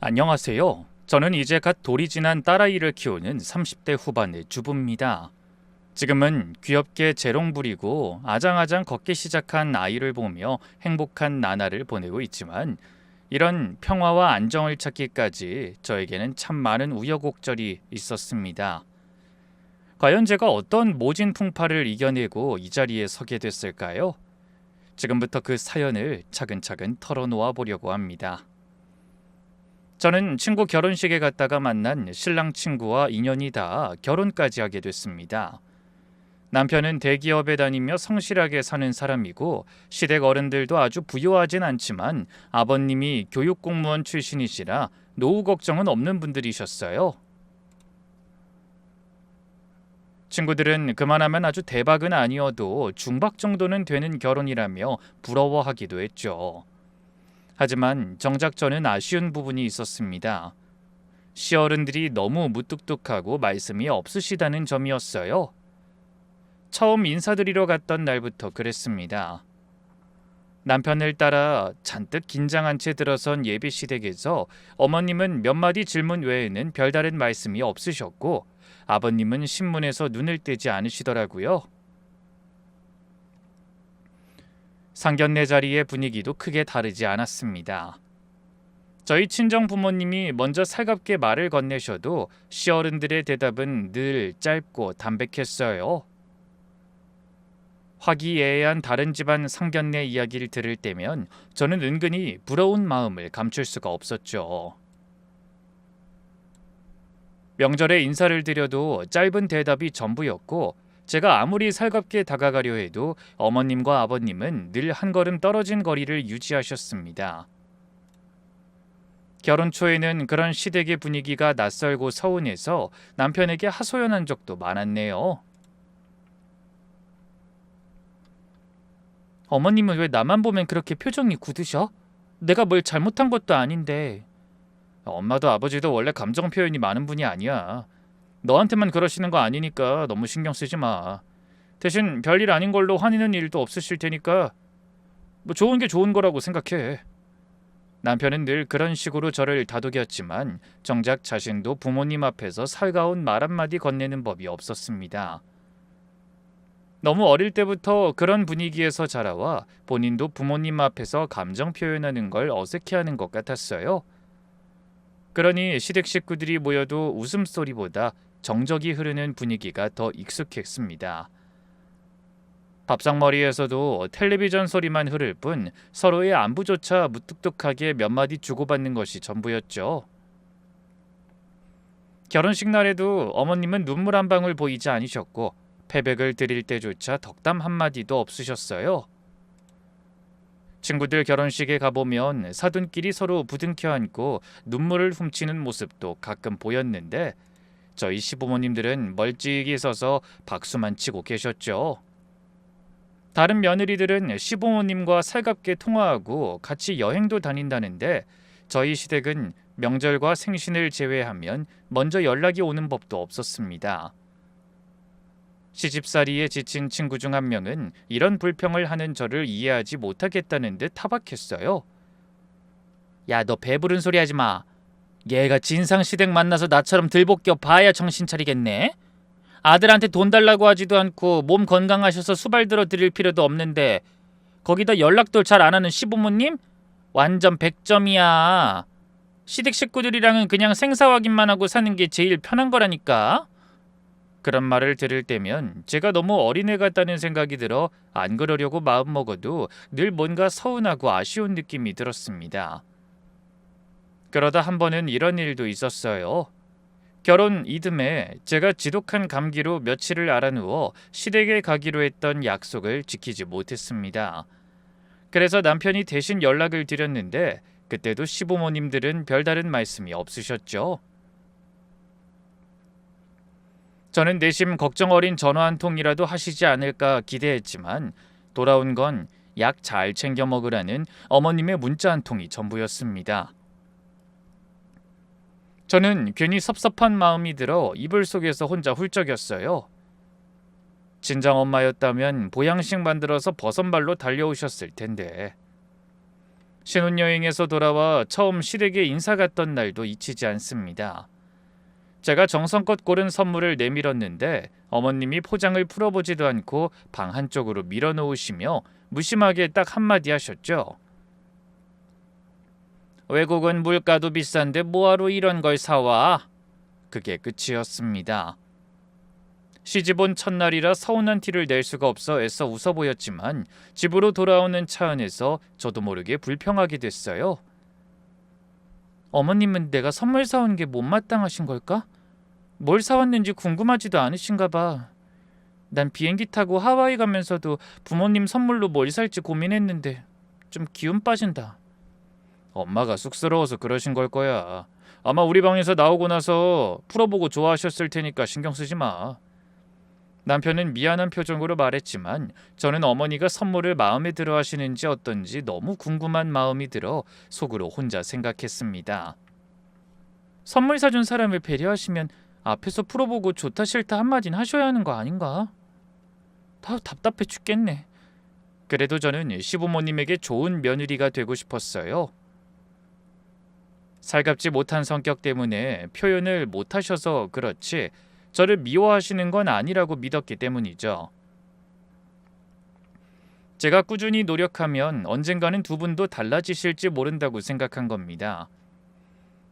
안녕하세요. 저는 이제 갓 돌이 지난 딸아이를 키우는 30대 후반의 주부입니다. 지금은 귀엽게 재롱 부리고 아장아장 걷기 시작한 아이를 보며 행복한 나날을 보내고 있지만 이런 평화와 안정을 찾기까지 저에게는 참 많은 우여곡절이 있었습니다. 과연 제가 어떤 모진 풍파를 이겨내고 이 자리에 서게 됐을까요? 지금부터 그 사연을 차근차근 털어놓아 보려고 합니다. 저는 친구 결혼식에 갔다가 만난 신랑 친구와 인연이 닿아 결혼까지 하게 됐습니다. 남편은 대기업에 다니며 성실하게 사는 사람이고 시댁 어른들도 아주 부유하진 않지만 아버님이 교육공무원 출신이시라 노후 걱정은 없는 분들이셨어요. 친구들은 그만하면 아주 대박은 아니어도 중박 정도는 되는 결혼이라며 부러워하기도 했죠. 하지만 정작 저는 아쉬운 부분이 있었습니다. 시어른들이 너무 무뚝뚝하고 말씀이 없으시다는 점이었어요. 처음 인사드리러 갔던 날부터 그랬습니다. 남편을 따라 잔뜩 긴장한 채 들어선 예비시댁에서 어머님은 몇 마디 질문 외에는 별다른 말씀이 없으셨고 아버님은 신문에서 눈을 떼지 않으시더라고요. 상견례 자리의 분위기도 크게 다르지 않았습니다. 저희 친정 부모님이 먼저 살갑게 말을 건네셔도 시어른들의 대답은 늘 짧고 담백했어요. 화기애애한 다른 집안 상견례 이야기를 들을 때면 저는 은근히 부러운 마음을 감출 수가 없었죠. 명절에 인사를 드려도 짧은 대답이 전부였고 제가 아무리 살갑게 다가가려 해도 어머님과 아버님은 늘 한 걸음 떨어진 거리를 유지하셨습니다. 결혼 초에는 그런 시댁의 분위기가 낯설고 서운해서 남편에게 하소연한 적도 많았네요. 어머님은 왜 나만 보면 그렇게 표정이 굳으셔? 내가 뭘 잘못한 것도 아닌데. 엄마도 아버지도 원래 감정 표현이 많은 분이 아니야. 너한테만 그러시는 거 아니니까 너무 신경 쓰지 마. 대신 별일 아닌 걸로 화내는 일도 없으실 테니까 뭐 좋은 게 좋은 거라고 생각해. 남편은 늘 그런 식으로 저를 다독였지만 정작 자신도 부모님 앞에서 살가운 말 한마디 건네는 법이 없었습니다. 너무 어릴 때부터 그런 분위기에서 자라와 본인도 부모님 앞에서 감정 표현하는 걸 어색해하는 것 같았어요. 그러니 시댁 식구들이 모여도 웃음소리보다 정적이 흐르는 분위기가 더 익숙했습니다. 밥상머리에서도 텔레비전 소리만 흐를 뿐 서로의 안부조차 무뚝뚝하게 몇 마디 주고받는 것이 전부였죠. 결혼식 날에도 어머님은 눈물 한 방울 보이지 않으셨고 패백을 드릴 때조차 덕담 한마디도 없으셨어요. 친구들 결혼식에 가보면 사돈끼리 서로 부둥켜 안고 눈물을 훔치는 모습도 가끔 보였는데 저희 시부모님들은 멀찍이 서서 박수만 치고 계셨죠. 다른 며느리들은 시부모님과 살갑게 통화하고 같이 여행도 다닌다는데 저희 시댁은 명절과 생신을 제외하면 먼저 연락이 오는 법도 없었습니다. 시집살이에 지친 친구 중 한 명은 이런 불평을 하는 저를 이해하지 못하겠다는 듯 타박했어요. 야, 너 배부른 소리 하지 마. 얘가 진상시댁 만나서 나처럼 들볶여 봐야 정신 차리겠네. 아들한테 돈 달라고 하지도 않고 몸 건강하셔서 수발 들어 드릴 필요도 없는데 거기다 연락도 잘 안 하는 시부모님? 완전 100점이야. 시댁 식구들이랑은 그냥 생사 확인만 하고 사는 게 제일 편한 거라니까. 그런 말을 들을 때면 제가 너무 어린애 같다는 생각이 들어 안 그러려고 마음먹어도 늘 뭔가 서운하고 아쉬운 느낌이 들었습니다. 그러다 한 번은 이런 일도 있었어요. 결혼 이듬해 제가 지독한 감기로 며칠을 앓아누워 시댁에 가기로 했던 약속을 지키지 못했습니다. 그래서 남편이 대신 연락을 드렸는데 그때도 시부모님들은 별다른 말씀이 없으셨죠. 저는 내심 걱정 어린 전화 한 통이라도 하시지 않을까 기대했지만 돌아온 건 약 잘 챙겨 먹으라는 어머님의 문자 한 통이 전부였습니다. 저는 괜히 섭섭한 마음이 들어 이불 속에서 혼자 훌쩍였어요. 친정 엄마였다면 보양식 만들어서 버선발로 달려오셨을 텐데. 신혼여행에서 돌아와 처음 시댁에 인사 갔던 날도 잊히지 않습니다. 제가 정성껏 고른 선물을 내밀었는데 어머님이 포장을 풀어보지도 않고 방 한쪽으로 밀어놓으시며 무심하게 딱 한마디 하셨죠. 외국은 물가도 비싼데 뭐하러 이런 걸 사와? 그게 끝이었습니다. 시집 온 첫날이라 서운한 티를 낼 수가 없어 애써 웃어 보였지만 집으로 돌아오는 차 안에서 저도 모르게 불평하게 됐어요. 어머님은 내가 선물 사온 게 못마땅하신 걸까? 뭘 사왔는지 궁금하지도 않으신가 봐. 난 비행기 타고 하와이 가면서도 부모님 선물로 뭘 살지 고민했는데 좀 기운 빠진다. 엄마가 쑥스러워서 그러신 걸 거야. 아마 우리 방에서 나오고 나서 풀어보고 좋아하셨을 테니까 신경 쓰지 마. 남편은 미안한 표정으로 말했지만 저는 어머니가 선물을 마음에 들어 하시는지 어떤지 너무 궁금한 마음이 들어 속으로 혼자 생각했습니다. 선물 사준 사람을 배려하시면 앞에서 풀어보고 좋다 싫다 한마디는 하셔야 하는 거 아닌가? 다 답답해 죽겠네. 그래도 저는 시부모님에게 좋은 며느리가 되고 싶었어요. 살갑지 못한 성격 때문에 표현을 못하셔서 그렇지 저를 미워하시는 건 아니라고 믿었기 때문이죠. 제가 꾸준히 노력하면 언젠가는 두 분도 달라지실지 모른다고 생각한 겁니다.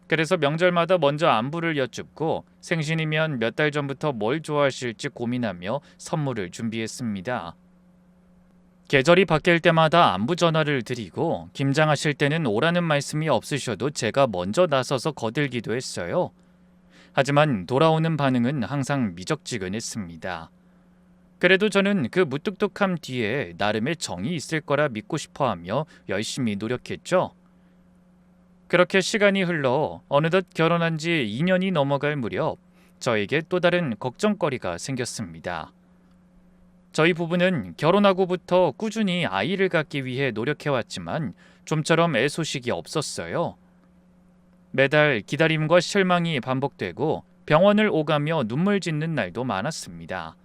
그래서 명절마다 먼저 안부를 여쭙고 생신이면 몇 달 전부터 뭘 좋아하실지 고민하며 선물을 준비했습니다. 계절이 바뀔 때마다 안부 전화를 드리고 김장하실 때는 오라는 말씀이 없으셔도 제가 먼저 나서서 거들기도 했어요. 하지만 돌아오는 반응은 항상 미적지근했습니다. 그래도 저는 그 무뚝뚝함 뒤에 나름의 정이 있을 거라 믿고 싶어하며 열심히 노력했죠. 그렇게 시간이 흘러 어느덧 결혼한 지 2년이 넘어갈 무렵 저에게 또 다른 걱정거리가 생겼습니다. 저희 부부는 결혼하고부터 꾸준히 아이를 갖기 위해 노력해왔지만 좀처럼 애 소식이 없었어요. 매달 기다림과 실망이 반복되고 병원을 오가며 눈물 짓는 날도 많았습니다.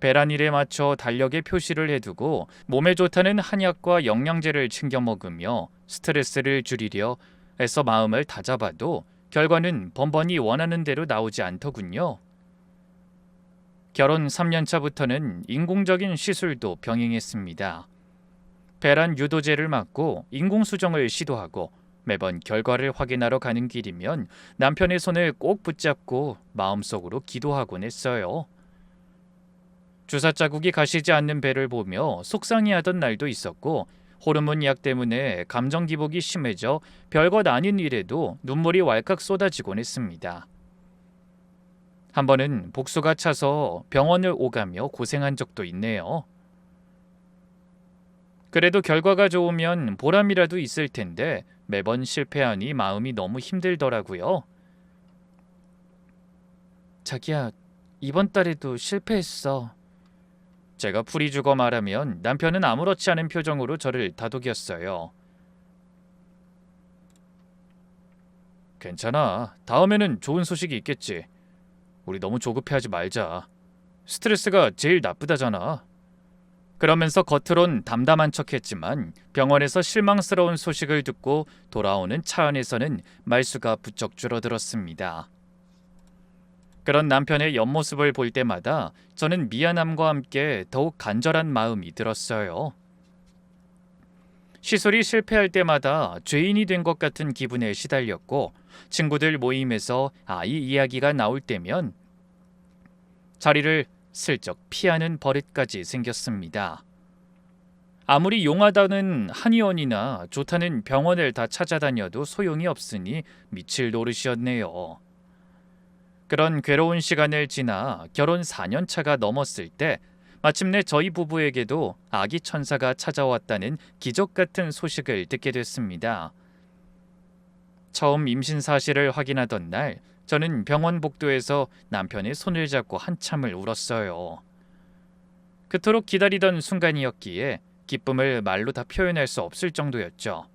배란일에 맞춰 달력에 표시를 해두고 몸에 좋다는 한약과 영양제를 챙겨 먹으며 스트레스를 줄이려 애써 마음을 다잡아도 결과는 번번이 원하는 대로 나오지 않더군요. 결혼 3년 차부터는 인공적인 시술도 병행했습니다. 배란 유도제를 맞고 인공수정을 시도하고 매번 결과를 확인하러 가는 길이면 남편의 손을 꼭 붙잡고 마음속으로 기도하곤 했어요. 주사 자국이 가시지 않는 배를 보며 속상해하던 날도 있었고 호르몬 약 때문에 감정 기복이 심해져 별것 아닌 일에도 눈물이 왈칵 쏟아지곤 했습니다. 한 번은 복수가 차서 병원을 오가며 고생한 적도 있네요. 그래도 결과가 좋으면 보람이라도 있을 텐데 매번 실패하니 마음이 너무 힘들더라고요. 자기야, 이번 달에도 실패했어. 제가 풀이 주고 말하면 남편은 아무렇지 않은 표정으로 저를 다독였어요. 괜찮아. 다음에는 좋은 소식이 있겠지. 우리 너무 조급해하지 말자. 스트레스가 제일 나쁘다잖아. 그러면서 겉으론 담담한 척했지만 병원에서 실망스러운 소식을 듣고 돌아오는 차 안에서는 말수가 부쩍 줄어들었습니다. 그런 남편의 옆모습을 볼 때마다 저는 미안함과 함께 더욱 간절한 마음이 들었어요. 시술이 실패할 때마다 죄인이 된 것 같은 기분에 시달렸고 친구들 모임에서 아이 이야기가 나올 때면 자리를 슬쩍 피하는 버릇까지 생겼습니다. 아무리 용하다는 한의원이나 좋다는 병원을 다 찾아다녀도 소용이 없으니 미칠 노릇이었네요. 그런 괴로운 시간을 지나 결혼 4년 차가 넘었을 때 마침내 저희 부부에게도 아기 천사가 찾아왔다는 기적 같은 소식을 듣게 됐습니다. 처음 임신 사실을 확인하던 날 저는 병원 복도에서 남편의 손을 잡고 한참을 울었어요. 그토록 기다리던 순간이었기에 기쁨을 말로 다 표현할 수 없을 정도였죠.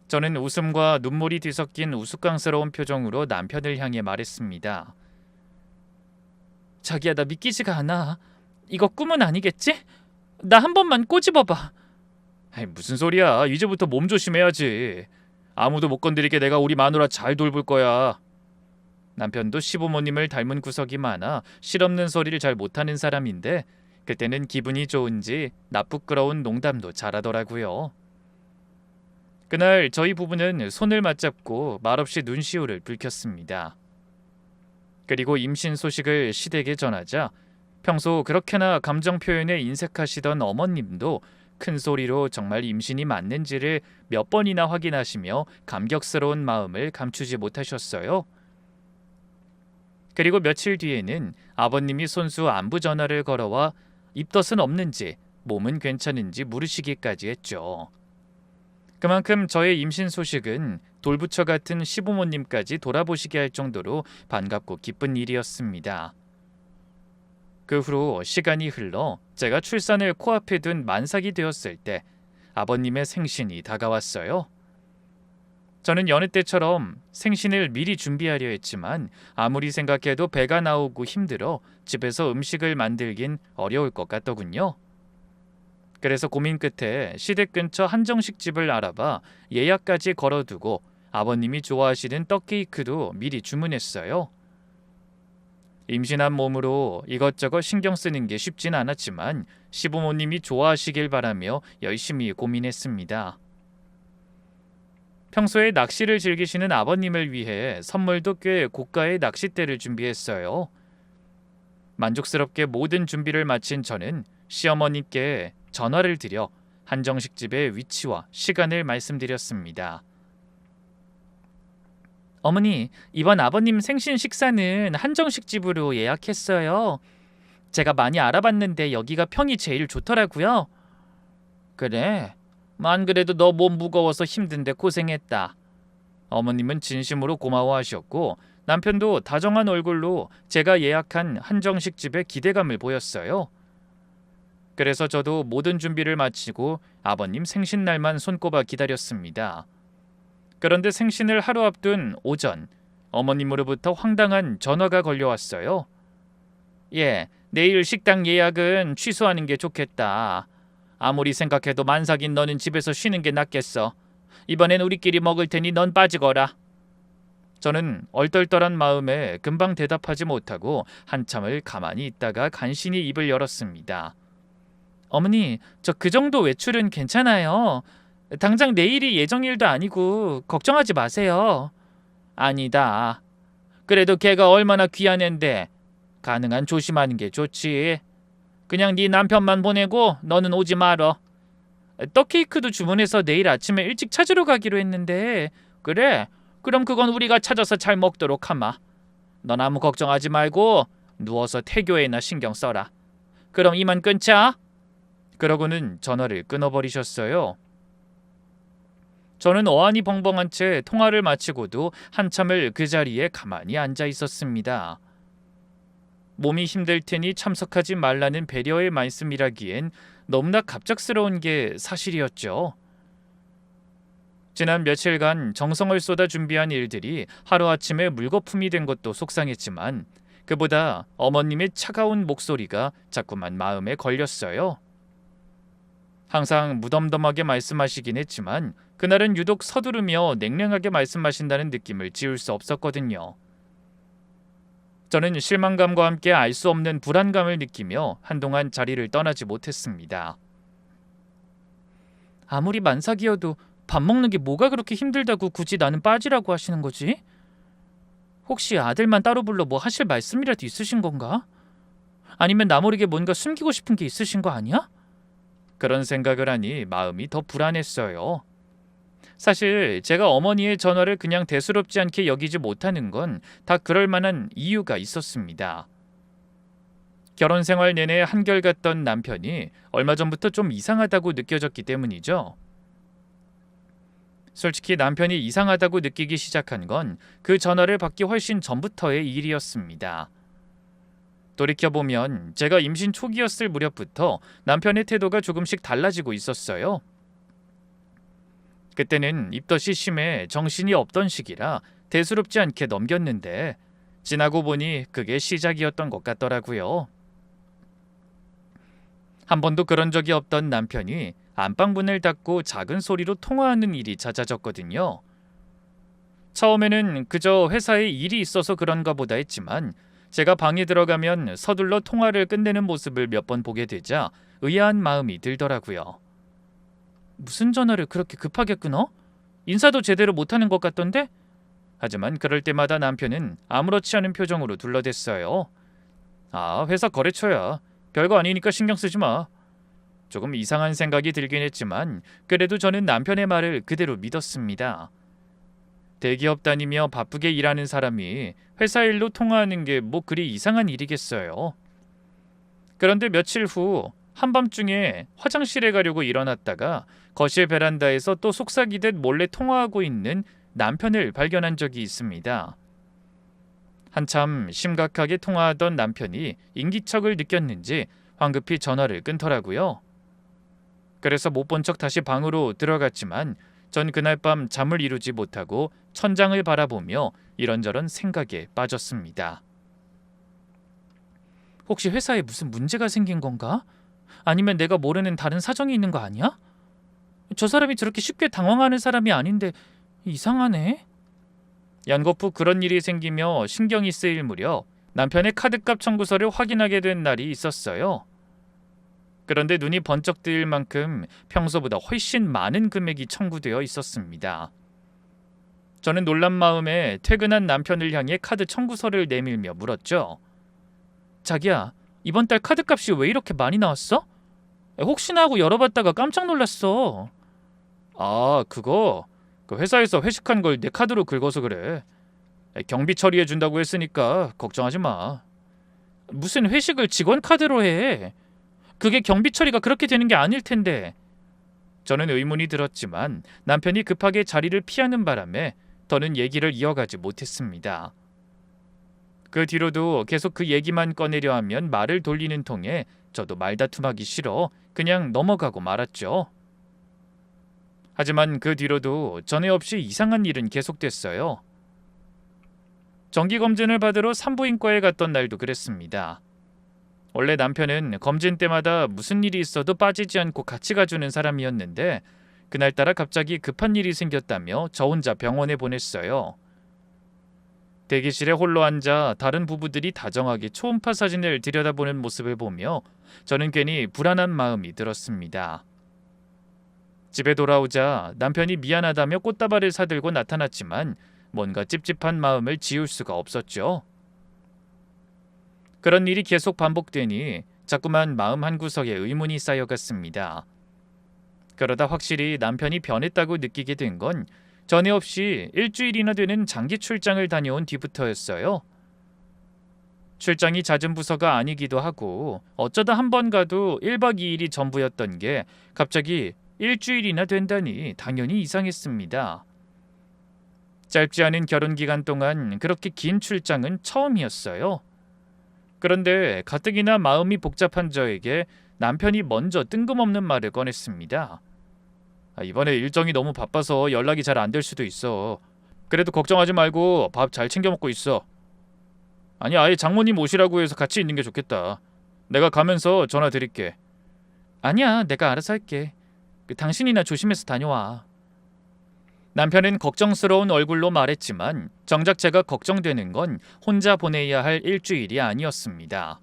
저는 웃음과 눈물이 뒤섞인 우스꽝스러운 표정으로 남편을 향해 말했습니다. 자기야, 나 믿기지가 않아. 이거 꿈은 아니겠지? 나 한 번만 꼬집어봐. 아이, 무슨 소리야. 이제부터 몸 조심해야지. 아무도 못 건드리게 내가 우리 마누라 잘 돌볼 거야. 남편도 시부모님을 닮은 구석이 많아 실없는 소리를 잘 못하는 사람인데 그때는 기분이 좋은지 나쁘끄러운 농담도 잘하더라고요. 그날 저희 부부는 손을 맞잡고 말없이 눈시울을 붉혔습니다. 그리고 임신 소식을 시댁에 전하자 평소 그렇게나 감정 표현에 인색하시던 어머님도 큰 소리로 정말 임신이 맞는지를 몇 번이나 확인하시며 감격스러운 마음을 감추지 못하셨어요. 그리고 며칠 뒤에는 아버님이 손수 안부 전화를 걸어와 입덧은 없는지 몸은 괜찮은지 물으시기까지 했죠. 그만큼 저의 임신 소식은 돌부처 같은 시부모님까지 돌아보시게 할 정도로 반갑고 기쁜 일이었습니다. 그 후로 시간이 흘러 제가 출산을 코앞에 둔 만삭이 되었을 때 아버님의 생신이 다가왔어요. 저는 여느 때처럼 생신을 미리 준비하려 했지만 아무리 생각해도 배가 나오고 힘들어 집에서 음식을 만들긴 어려울 것 같더군요. 그래서 고민 끝에 시댁 근처 한정식집을 알아봐 예약까지 걸어두고 아버님이 좋아하시는 떡케이크도 미리 주문했어요. 임신한 몸으로 이것저것 신경 쓰는 게 쉽진 않았지만 시부모님이 좋아하시길 바라며 열심히 고민했습니다. 평소에 낚시를 즐기시는 아버님을 위해 선물도 꽤 고가의 낚싯대를 준비했어요. 만족스럽게 모든 준비를 마친 저는 시어머님께 전화를 드려 한정식집의 위치와 시간을 말씀드렸습니다. 어머니, 이번 아버님 생신 식사는 한정식집으로 예약했어요. 제가 많이 알아봤는데 여기가 평이 제일 좋더라고요. 그래? 안 그래도 너 몸 무거워서 힘든데 고생했다. 어머님은 진심으로 고마워하셨고 남편도 다정한 얼굴로 제가 예약한 한정식집에 기대감을 보였어요. 그래서 저도 모든 준비를 마치고 아버님 생신날만 손꼽아 기다렸습니다. 그런데 생신을 하루 앞둔 오전, 어머님으로부터 황당한 전화가 걸려왔어요. 예, 내일 식당 예약은 취소하는 게 좋겠다. 아무리 생각해도 만삭인 너는 집에서 쉬는 게 낫겠어. 이번엔 우리끼리 먹을 테니 넌 빠지거라. 저는 얼떨떨한 마음에 금방 대답하지 못하고 한참을 가만히 있다가 간신히 입을 열었습니다. 어머니, 저 그 정도 외출은 괜찮아요. 당장 내일이 예정일도 아니고 걱정하지 마세요. 아니다. 그래도 걔가 얼마나 귀한 앤데 가능한 조심하는 게 좋지. 그냥 네 남편만 보내고 너는 오지 말어. 떡케이크도 주문해서 내일 아침에 일찍 찾으러 가기로 했는데 그래? 그럼 그건 우리가 찾아서 잘 먹도록 하마. 넌 아무 걱정하지 말고 누워서 태교에나 신경 써라. 그럼 이만 끊자. 그러고는 전화를 끊어버리셨어요. 저는 어안이 벙벙한 채 통화를 마치고도 한참을 그 자리에 가만히 앉아 있었습니다. 몸이 힘들 테니 참석하지 말라는 배려의 말씀이라기엔 너무나 갑작스러운 게 사실이었죠. 지난 며칠간 정성을 쏟아 준비한 일들이 하루아침에 물거품이 된 것도 속상했지만 그보다 어머님의 차가운 목소리가 자꾸만 마음에 걸렸어요. 항상 무덤덤하게 말씀하시긴 했지만 그날은 유독 서두르며 냉랭하게 말씀하신다는 느낌을 지울 수 없었거든요. 저는 실망감과 함께 알 수 없는 불안감을 느끼며 한동안 자리를 떠나지 못했습니다. 아무리 만삭이어도 밥 먹는 게 뭐가 그렇게 힘들다고 굳이 나는 빠지라고 하시는 거지? 혹시 아들만 따로 불러 뭐 하실 말씀이라도 있으신 건가? 아니면 나 모르게 뭔가 숨기고 싶은 게 있으신 거 아니야? 그런 생각을 하니 마음이 더 불안했어요. 사실 제가 어머니의 전화를 그냥 대수롭지 않게 여기지 못하는 건 다 그럴 만한 이유가 있었습니다. 결혼 생활 내내 한결같던 남편이 얼마 전부터 좀 이상하다고 느껴졌기 때문이죠. 솔직히 남편이 이상하다고 느끼기 시작한 건 그 전화를 받기 훨씬 전부터의 일이었습니다. 돌이켜보면 제가 임신 초기였을 무렵부터 남편의 태도가 조금씩 달라지고 있었어요. 그때는 입덧이 심해 정신이 없던 시기라 대수롭지 않게 넘겼는데 지나고 보니 그게 시작이었던 것 같더라고요. 한 번도 그런 적이 없던 남편이 안방문을 닫고 작은 소리로 통화하는 일이 잦아졌거든요. 처음에는 그저 회사에 일이 있어서 그런가 보다 했지만 제가 방에 들어가면 서둘러 통화를 끝내는 모습을 몇 번 보게 되자 의아한 마음이 들더라고요. 무슨 전화를 그렇게 급하게 끊어? 인사도 제대로 못하는 것 같던데? 하지만 그럴 때마다 남편은 아무렇지 않은 표정으로 둘러댔어요. 아, 회사 거래처야. 별거 아니니까 신경 쓰지 마. 조금 이상한 생각이 들긴 했지만 그래도 저는 남편의 말을 그대로 믿었습니다. 대기업 다니며 바쁘게 일하는 사람이 회사 일로 통화하는 게 뭐 그리 이상한 일이겠어요. 그런데 며칠 후 한밤중에 화장실에 가려고 일어났다가 거실 베란다에서 또 속삭이듯 몰래 통화하고 있는 남편을 발견한 적이 있습니다. 한참 심각하게 통화하던 남편이 인기척을 느꼈는지 황급히 전화를 끊더라고요. 그래서 못 본 척 다시 방으로 들어갔지만 전 그날 밤 잠을 이루지 못하고 천장을 바라보며 이런저런 생각에 빠졌습니다. 혹시 회사에 무슨 문제가 생긴 건가? 아니면 내가 모르는 다른 사정이 있는 거 아니야? 저 사람이 저렇게 쉽게 당황하는 사람이 아닌데 이상하네. 연거푸 그런 일이 생기며 신경이 쓰일 무렵 남편의 카드값 청구서를 확인하게 된 날이 있었어요. 그런데 눈이 번쩍 뜨일 만큼 평소보다 훨씬 많은 금액이 청구되어 있었습니다. 저는 놀란 마음에 퇴근한 남편을 향해 카드 청구서를 내밀며 물었죠. 자기야, 이번 달 카드값이 왜 이렇게 많이 나왔어? 혹시나 하고 열어봤다가 깜짝 놀랐어. 아, 그거 그 회사에서 회식한 걸 내 카드로 긁어서 그래. 경비 처리해준다고 했으니까 걱정하지 마. 무슨 회식을 직원 카드로 해? 그게 경비 처리가 그렇게 되는 게 아닐 텐데. 저는 의문이 들었지만 남편이 급하게 자리를 피하는 바람에 더는 얘기를 이어가지 못했습니다. 그 뒤로도 계속 그 얘기만 꺼내려 하면 말을 돌리는 통에 저도 말다툼하기 싫어 그냥 넘어가고 말았죠. 하지만 그 뒤로도 전에 없이 이상한 일은 계속됐어요. 정기검진을 받으러 산부인과에 갔던 날도 그랬습니다. 원래 남편은 검진 때마다 무슨 일이 있어도 빠지지 않고 같이 가주는 사람이었는데 그날따라 갑자기 급한 일이 생겼다며 저 혼자 병원에 보냈어요. 대기실에 홀로 앉아 다른 부부들이 다정하게 초음파 사진을 들여다보는 모습을 보며 저는 괜히 불안한 마음이 들었습니다. 집에 돌아오자 남편이 미안하다며 꽃다발을 사들고 나타났지만 뭔가 찝찝한 마음을 지울 수가 없었죠. 그런 일이 계속 반복되니 자꾸만 마음 한구석에 의문이 쌓여갔습니다. 그러다 확실히 남편이 변했다고 느끼게 된 건 전에 없이 일주일이나 되는 장기 출장을 다녀온 뒤부터였어요. 출장이 잦은 부서가 아니기도 하고 어쩌다 한 번 가도 1박 2일이 전부였던 게 갑자기 일주일이나 된다니 당연히 이상했습니다. 짧지 않은 결혼 기간 동안 그렇게 긴 출장은 처음이었어요. 그런데 가뜩이나 마음이 복잡한 저에게 남편이 먼저 뜬금없는 말을 꺼냈습니다. 이번에 일정이 너무 바빠서 연락이 잘 안 될 수도 있어. 그래도 걱정하지 말고 밥 잘 챙겨 먹고 있어. 아니, 아예 장모님 오시라고 해서 같이 있는 게 좋겠다. 내가 가면서 전화 드릴게. 아니야, 내가 알아서 할게. 당신이나 조심해서 다녀와. 남편은 걱정스러운 얼굴로 말했지만 정작 제가 걱정되는 건 혼자 보내야 할 일주일이 아니었습니다.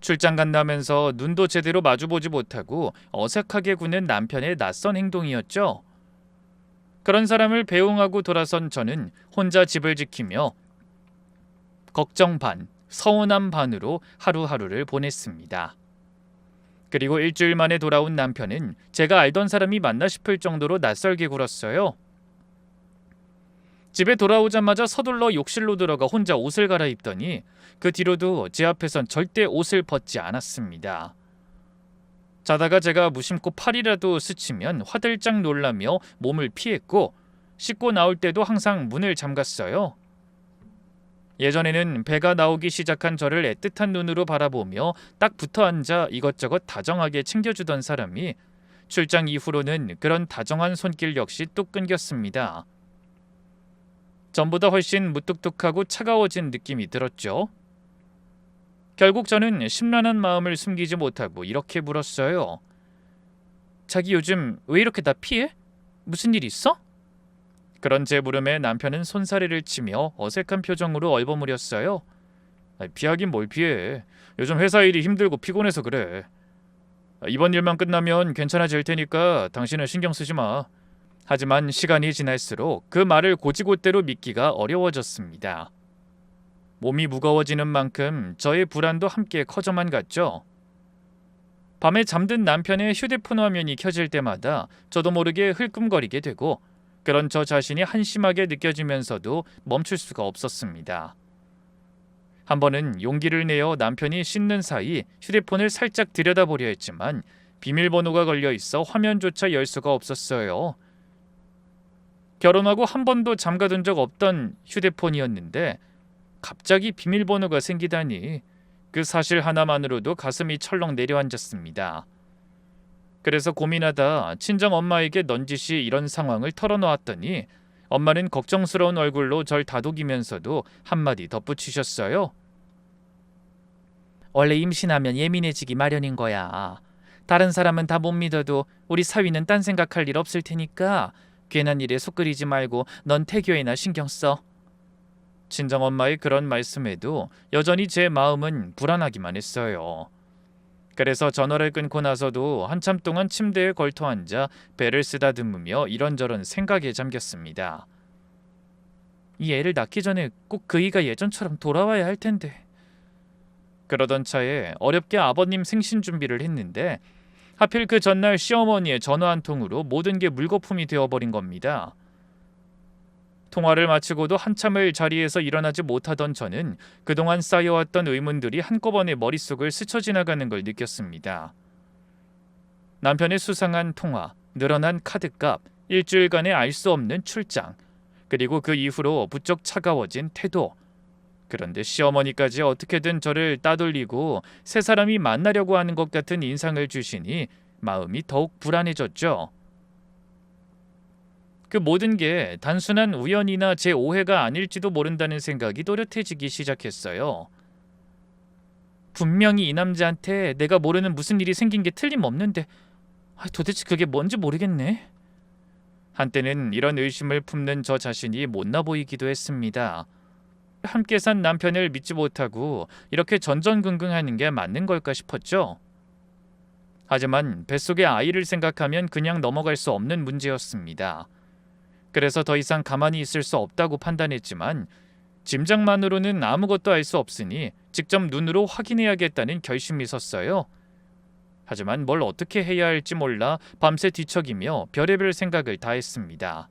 출장 간다면서 눈도 제대로 마주보지 못하고 어색하게 구는 남편의 낯선 행동이었죠. 그런 사람을 배웅하고 돌아선 저는 혼자 집을 지키며 걱정 반, 서운함 반으로 하루하루를 보냈습니다. 그리고 일주일 만에 돌아온 남편은 제가 알던 사람이 맞나 싶을 정도로 낯설게 굴었어요. 집에 돌아오자마자 서둘러 욕실로 들어가 혼자 옷을 갈아입더니 그 뒤로도 제 앞에선 절대 옷을 벗지 않았습니다. 자다가 제가 무심코 팔이라도 스치면 화들짝 놀라며 몸을 피했고 씻고 나올 때도 항상 문을 잠갔어요. 예전에는 배가 나오기 시작한 저를 애틋한 눈으로 바라보며 딱 붙어 앉아 이것저것 다정하게 챙겨주던 사람이 출장 이후로는 그런 다정한 손길 역시 뚝 끊겼습니다. 전보다 훨씬 무뚝뚝하고 차가워진 느낌이 들었죠. 결국 저는 심란한 마음을 숨기지 못하고 이렇게 물었어요. 자기 요즘 왜 이렇게 나 피해? 무슨 일 있어? 그런 제 물음에 남편은 손사래를 치며 어색한 표정으로 얼버무렸어요. 피하긴 뭘 피해. 요즘 회사 일이 힘들고 피곤해서 그래. 이번 일만 끝나면 괜찮아질 테니까 당신은 신경 쓰지 마. 하지만 시간이 지날수록 그 말을 곧이곧대로 믿기가 어려워졌습니다. 몸이 무거워지는 만큼 저의 불안도 함께 커져만 갔죠. 밤에 잠든 남편의 휴대폰 화면이 켜질 때마다 저도 모르게 흘끔거리게 되고 그런 저 자신이 한심하게 느껴지면서도 멈출 수가 없었습니다. 한 번은 용기를 내어 남편이 씻는 사이 휴대폰을 살짝 들여다보려 했지만 비밀번호가 걸려 있어 화면조차 열 수가 없었어요. 결혼하고 한 번도 잠가둔 적 없던 휴대폰이었는데 갑자기 비밀번호가 생기다니 그 사실 하나만으로도 가슴이 철렁 내려앉았습니다. 그래서 고민하다 친정 엄마에게 넌지시 이런 상황을 털어놓았더니 엄마는 걱정스러운 얼굴로 절 다독이면서도 한마디 덧붙이셨어요. 원래 임신하면 예민해지기 마련인 거야. 다른 사람은 다 못 믿어도 우리 사위는 딴 생각할 일 없을 테니까 괜한 일에 속 끓이지 말고 넌 태교에나 신경 써. 친정엄마의 그런 말씀에도 여전히 제 마음은 불안하기만 했어요. 그래서 전화를 끊고 나서도 한참 동안 침대에 걸터앉아 배를 쓰다듬으며 이런저런 생각에 잠겼습니다. 이 애를 낳기 전에 꼭 그이가 예전처럼 돌아와야 할 텐데. 그러던 차에 어렵게 아버님 생신 준비를 했는데 하필 그 전날 시어머니의 전화 한 통으로 모든 게 물거품이 되어버린 겁니다. 통화를 마치고도 한참을 자리에서 일어나지 못하던 저는 그동안 쌓여왔던 의문들이 한꺼번에 머릿속을 스쳐 지나가는 걸 느꼈습니다. 남편의 수상한 통화, 늘어난 카드값, 일주일간의 알 수 없는 출장, 그리고 그 이후로 부쩍 차가워진 태도. 그런데 시어머니까지 어떻게든 저를 따돌리고 새 사람이 만나려고 하는 것 같은 인상을 주시니 마음이 더욱 불안해졌죠. 그 모든 게 단순한 우연이나 제 오해가 아닐지도 모른다는 생각이 또렷해지기 시작했어요. 분명히 이 남자한테 내가 모르는 무슨 일이 생긴 게 틀림없는데 도대체 그게 뭔지 모르겠네. 한때는 이런 의심을 품는 저 자신이 못나 보이기도 했습니다. 함께 산 남편을 믿지 못하고 이렇게 전전긍긍하는 게 맞는 걸까 싶었죠. 하지만 뱃속의 아이를 생각하면 그냥 넘어갈 수 없는 문제였습니다. 그래서 더 이상 가만히 있을 수 없다고 판단했지만 짐작만으로는 아무것도 알 수 없으니 직접 눈으로 확인해야겠다는 결심이 섰어요. 하지만 뭘 어떻게 해야 할지 몰라 밤새 뒤척이며 별의별 생각을 다 했습니다.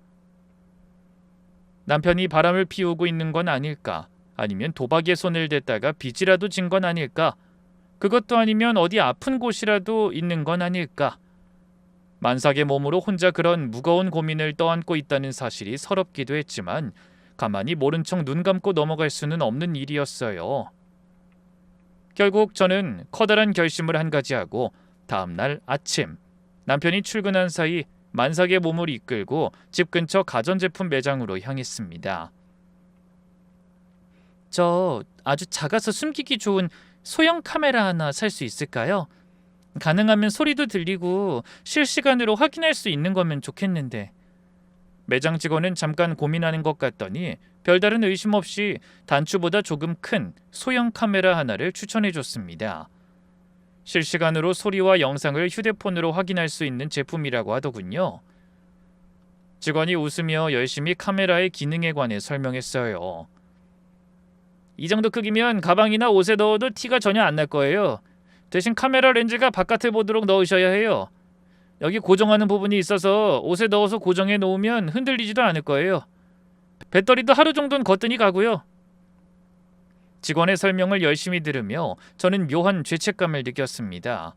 남편이 바람을 피우고 있는 건 아닐까? 아니면 도박에 손을 댔다가 빚이라도 진 건 아닐까? 그것도 아니면 어디 아픈 곳이라도 있는 건 아닐까? 만삭의 몸으로 혼자 그런 무거운 고민을 떠안고 있다는 사실이 서럽기도 했지만 가만히 모른 척 눈 감고 넘어갈 수는 없는 일이었어요. 결국 저는 커다란 결심을 한 가지 하고 다음 날 아침 남편이 출근한 사이 만삭의 몸을 이끌고 집 근처 가전제품 매장으로 향했습니다. 저 아주 작아서 숨기기 좋은 소형 카메라 하나 살 수 있을까요? 가능하면 소리도 들리고 실시간으로 확인할 수 있는 거면 좋겠는데. 매장 직원은 잠깐 고민하는 것 같더니 별다른 의심 없이 단추보다 조금 큰 소형 카메라 하나를 추천해 줬습니다. 실시간으로 소리와 영상을 휴대폰으로 확인할 수 있는 제품이라고 하더군요. 직원이 웃으며 열심히 카메라의 기능에 관해 설명했어요. 이 정도 크기면 가방이나 옷에 넣어도 티가 전혀 안 날 거예요. 대신 카메라 렌즈가 바깥을 보도록 넣으셔야 해요. 여기 고정하는 부분이 있어서 옷에 넣어서 고정해 놓으면 흔들리지도 않을 거예요. 배터리도 하루 정도는 거뜬히 가고요. 직원의 설명을 열심히 들으며 저는 묘한 죄책감을 느꼈습니다.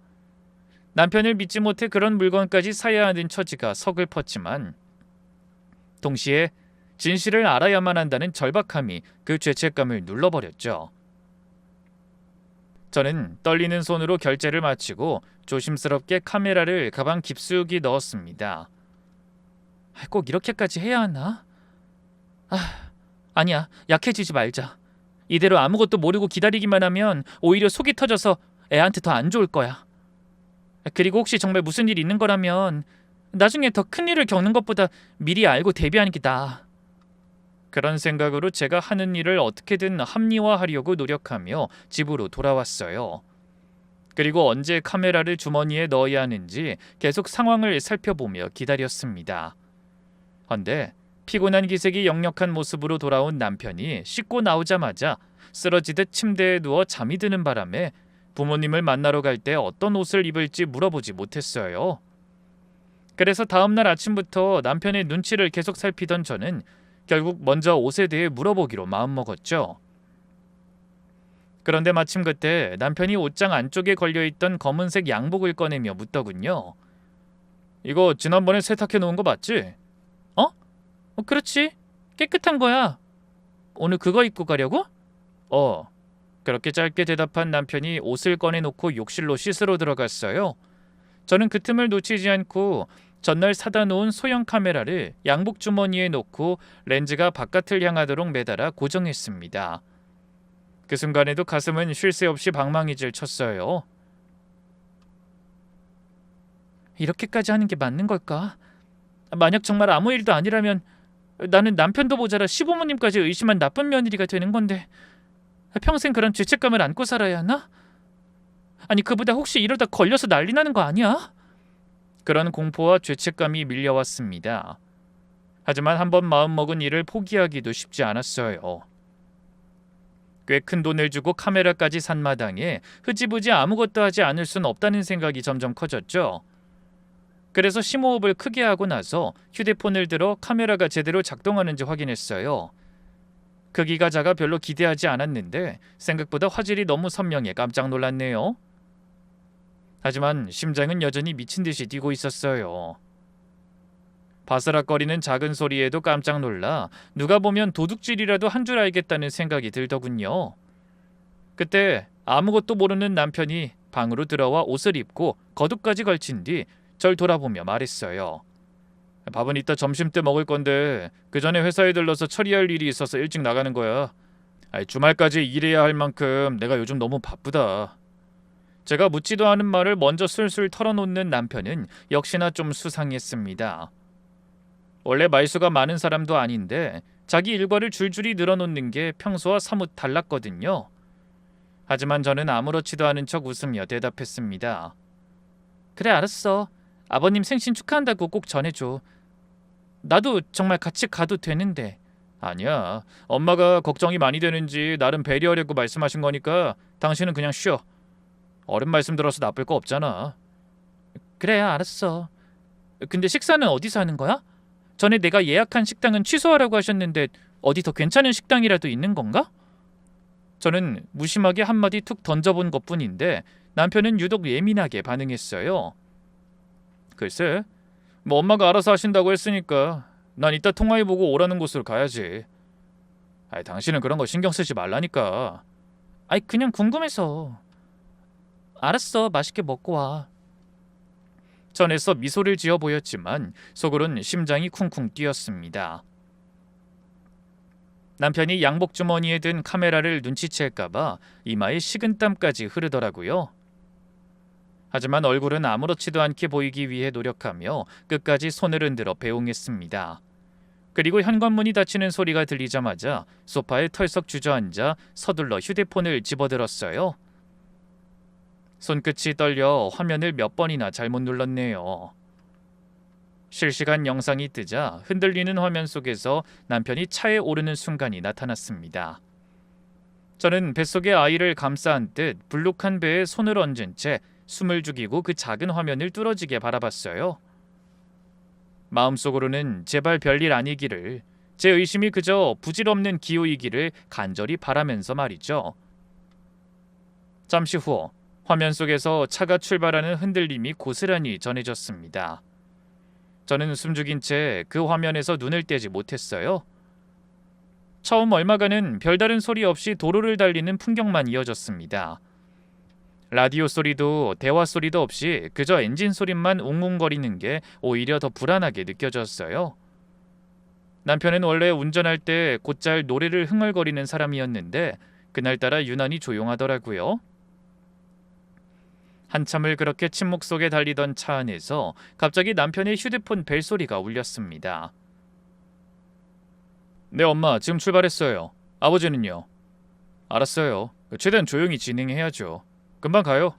남편을 믿지 못해 그런 물건까지 사야 하는 처지가 서글펐지만 동시에 진실을 알아야만 한다는 절박함이 그 죄책감을 눌러버렸죠. 저는 떨리는 손으로 결제를 마치고 조심스럽게 카메라를 가방 깊숙이 넣었습니다. 꼭 이렇게까지 해야 하나? 아니야. 약해지지 말자. 이대로 아무것도 모르고 기다리기만 하면 오히려 속이 터져서 애한테 더 안 좋을 거야. 그리고 혹시 정말 무슨 일 있는 거라면 나중에 더 큰 일을 겪는 것보다 미리 알고 대비하는 게 나아. 그런 생각으로 제가 하는 일을 어떻게든 합리화하려고 노력하며 집으로 돌아왔어요. 그리고 언제 카메라를 주머니에 넣어야 하는지 계속 상황을 살펴보며 기다렸습니다. 헌데 피곤한 기색이 역력한 모습으로 돌아온 남편이 씻고 나오자마자 쓰러지듯 침대에 누워 잠이 드는 바람에 부모님을 만나러 갈 때 어떤 옷을 입을지 물어보지 못했어요. 그래서 다음날 아침부터 남편의 눈치를 계속 살피던 저는 결국 먼저 옷에 대해 물어보기로 마음먹었죠. 그런데 마침 그때 남편이 옷장 안쪽에 걸려있던 검은색 양복을 꺼내며 묻더군요. 이거 지난번에 세탁해 놓은 거 맞지? 어? 그렇지. 깨끗한 거야. 오늘 그거 입고 가려고? 그렇게 짧게 대답한 남편이 옷을 꺼내놓고 욕실로 씻으러 들어갔어요. 저는 그 틈을 놓치지 않고 전날 사다 놓은 소형 카메라를 양복 주머니에 넣고 렌즈가 바깥을 향하도록 매달아 고정했습니다. 그 순간에도 가슴은 쉴 새 없이 방망이질 쳤어요. 이렇게까지 하는 게 맞는 걸까? 만약 정말 아무 일도 아니라면 나는 남편도 모자라 시부모님까지 의심한 나쁜 며느리가 되는 건데 평생 그런 죄책감을 안고 살아야 하나? 아니 그보다 혹시 이러다 걸려서 난리 나는 거 아니야? 그런 공포와 죄책감이 밀려왔습니다. 하지만 한번 마음먹은 일을 포기하기도 쉽지 않았어요. 꽤 큰 돈을 주고 카메라까지 산 마당에 흐지부지 아무것도 하지 않을 순 없다는 생각이 점점 커졌죠. 그래서 심호흡을 크게 하고 나서 휴대폰을 들어 카메라가 제대로 작동하는지 확인했어요. 크기가 작아 별로 기대하지 않았는데 생각보다 화질이 너무 선명해 깜짝 놀랐네요. 하지만 심장은 여전히 미친 듯이 뛰고 있었어요. 바스락거리는 작은 소리에도 깜짝 놀라 누가 보면 도둑질이라도 한 줄 알겠다는 생각이 들더군요. 그때 아무것도 모르는 남편이 방으로 들어와 옷을 입고 겉옷까지 걸친 뒤 절 돌아보며 말했어요. 밥은 이따 점심때 먹을 건데 그 전에 회사에 들러서 처리할 일이 있어서 일찍 나가는 거야. 주말까지 일해야 할 만큼 내가 요즘 너무 바쁘다. 제가 묻지도 않은 말을 먼저 술술 털어놓는 남편은 역시나 좀 수상했습니다. 원래 말수가 많은 사람도 아닌데 자기 일과를 줄줄이 늘어놓는 게 평소와 사뭇 달랐거든요. 하지만 저는 아무렇지도 않은 척 웃으며 대답했습니다. 그래 알았어. 아버님 생신 축하한다고 꼭 전해줘. 나도 정말 같이 가도 되는데. 아니야. 엄마가 걱정이 많이 되는지 나름 배려하려고 말씀하신 거니까 당신은 그냥 쉬어. 어른 말씀 들어서 나쁠 거 없잖아. 그래 알았어. 근데 식사는 어디서 하는 거야? 전에 내가 예약한 식당은 취소하라고 하셨는데 어디 더 괜찮은 식당이라도 있는 건가? 저는 무심하게 한마디 툭 던져본 것뿐인데 남편은 유독 예민하게 반응했어요. 글쎄, 뭐 엄마가 알아서 하신다고 했으니까 난 이따 통화해보고 오라는 곳으로 가야지. 당신은 그런 거 신경 쓰지 말라니까. 그냥 궁금해서. 알았어, 맛있게 먹고 와. 전에서 미소를 지어 보였지만 속으론 심장이 쿵쿵 뛰었습니다. 남편이 양복 주머니에 든 카메라를 눈치챌까봐 이마에 식은땀까지 흐르더라고요. 하지만 얼굴은 아무렇지도 않게 보이기 위해 노력하며 끝까지 손을 흔들어 배웅했습니다. 그리고 현관문이 닫히는 소리가 들리자마자 소파에 털썩 주저앉아 서둘러 휴대폰을 집어들었어요. 손끝이 떨려 화면을 몇 번이나 잘못 눌렀네요. 실시간 영상이 뜨자 흔들리는 화면 속에서 남편이 차에 오르는 순간이 나타났습니다. 저는 뱃속에 아이를 감싸 안듯 불룩한 배에 손을 얹은 채 숨을 죽이고 그 작은 화면을 뚫어지게 바라봤어요. 마음속으로는 제발 별일 아니기를, 제 의심이 그저 부질없는 기호이기를 간절히 바라면서 말이죠. 잠시 후 화면 속에서 차가 출발하는 흔들림이 고스란히 전해졌습니다. 저는 숨죽인 채 그 화면에서 눈을 떼지 못했어요. 처음 얼마간은 별다른 소리 없이 도로를 달리는 풍경만 이어졌습니다. 라디오 소리도 대화 소리도 없이 그저 엔진 소리만 웅웅거리는 게 오히려 더 불안하게 느껴졌어요. 남편은 원래 운전할 때 곧잘 노래를 흥얼거리는 사람이었는데 그날따라 유난히 조용하더라고요. 한참을 그렇게 침묵 속에 달리던 차 안에서 갑자기 남편의 휴대폰 벨소리가 울렸습니다. 네, 엄마, 지금 출발했어요. 아버지는요? 알았어요. 최대한 조용히 진행해야죠. 금방 가요.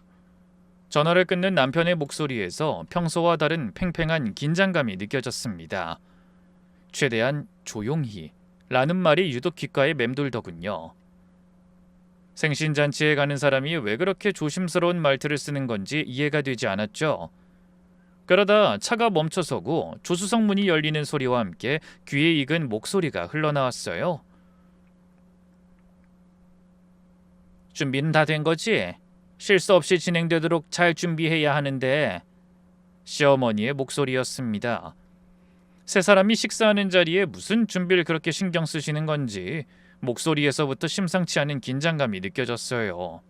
전화를 끊는 남편의 목소리에서 평소와 다른 팽팽한 긴장감이 느껴졌습니다. 최대한 조용히 라는 말이 유독 귓가에 맴돌더군요. 생신잔치에 가는 사람이 왜 그렇게 조심스러운 말투를 쓰는 건지 이해가 되지 않았죠. 그러다 차가 멈춰서고 조수석 문이 열리는 소리와 함께 귀에 익은 목소리가 흘러나왔어요. 준비는 다 된 거지? 실수 없이 진행되도록 잘 준비해야 하는데. 시어머니의 목소리였습니다. 세 사람이 식사하는 자리에 무슨 준비를 그렇게 신경 쓰시는 건지 목소리에서부터 심상치 않은 긴장감이 느껴졌어요.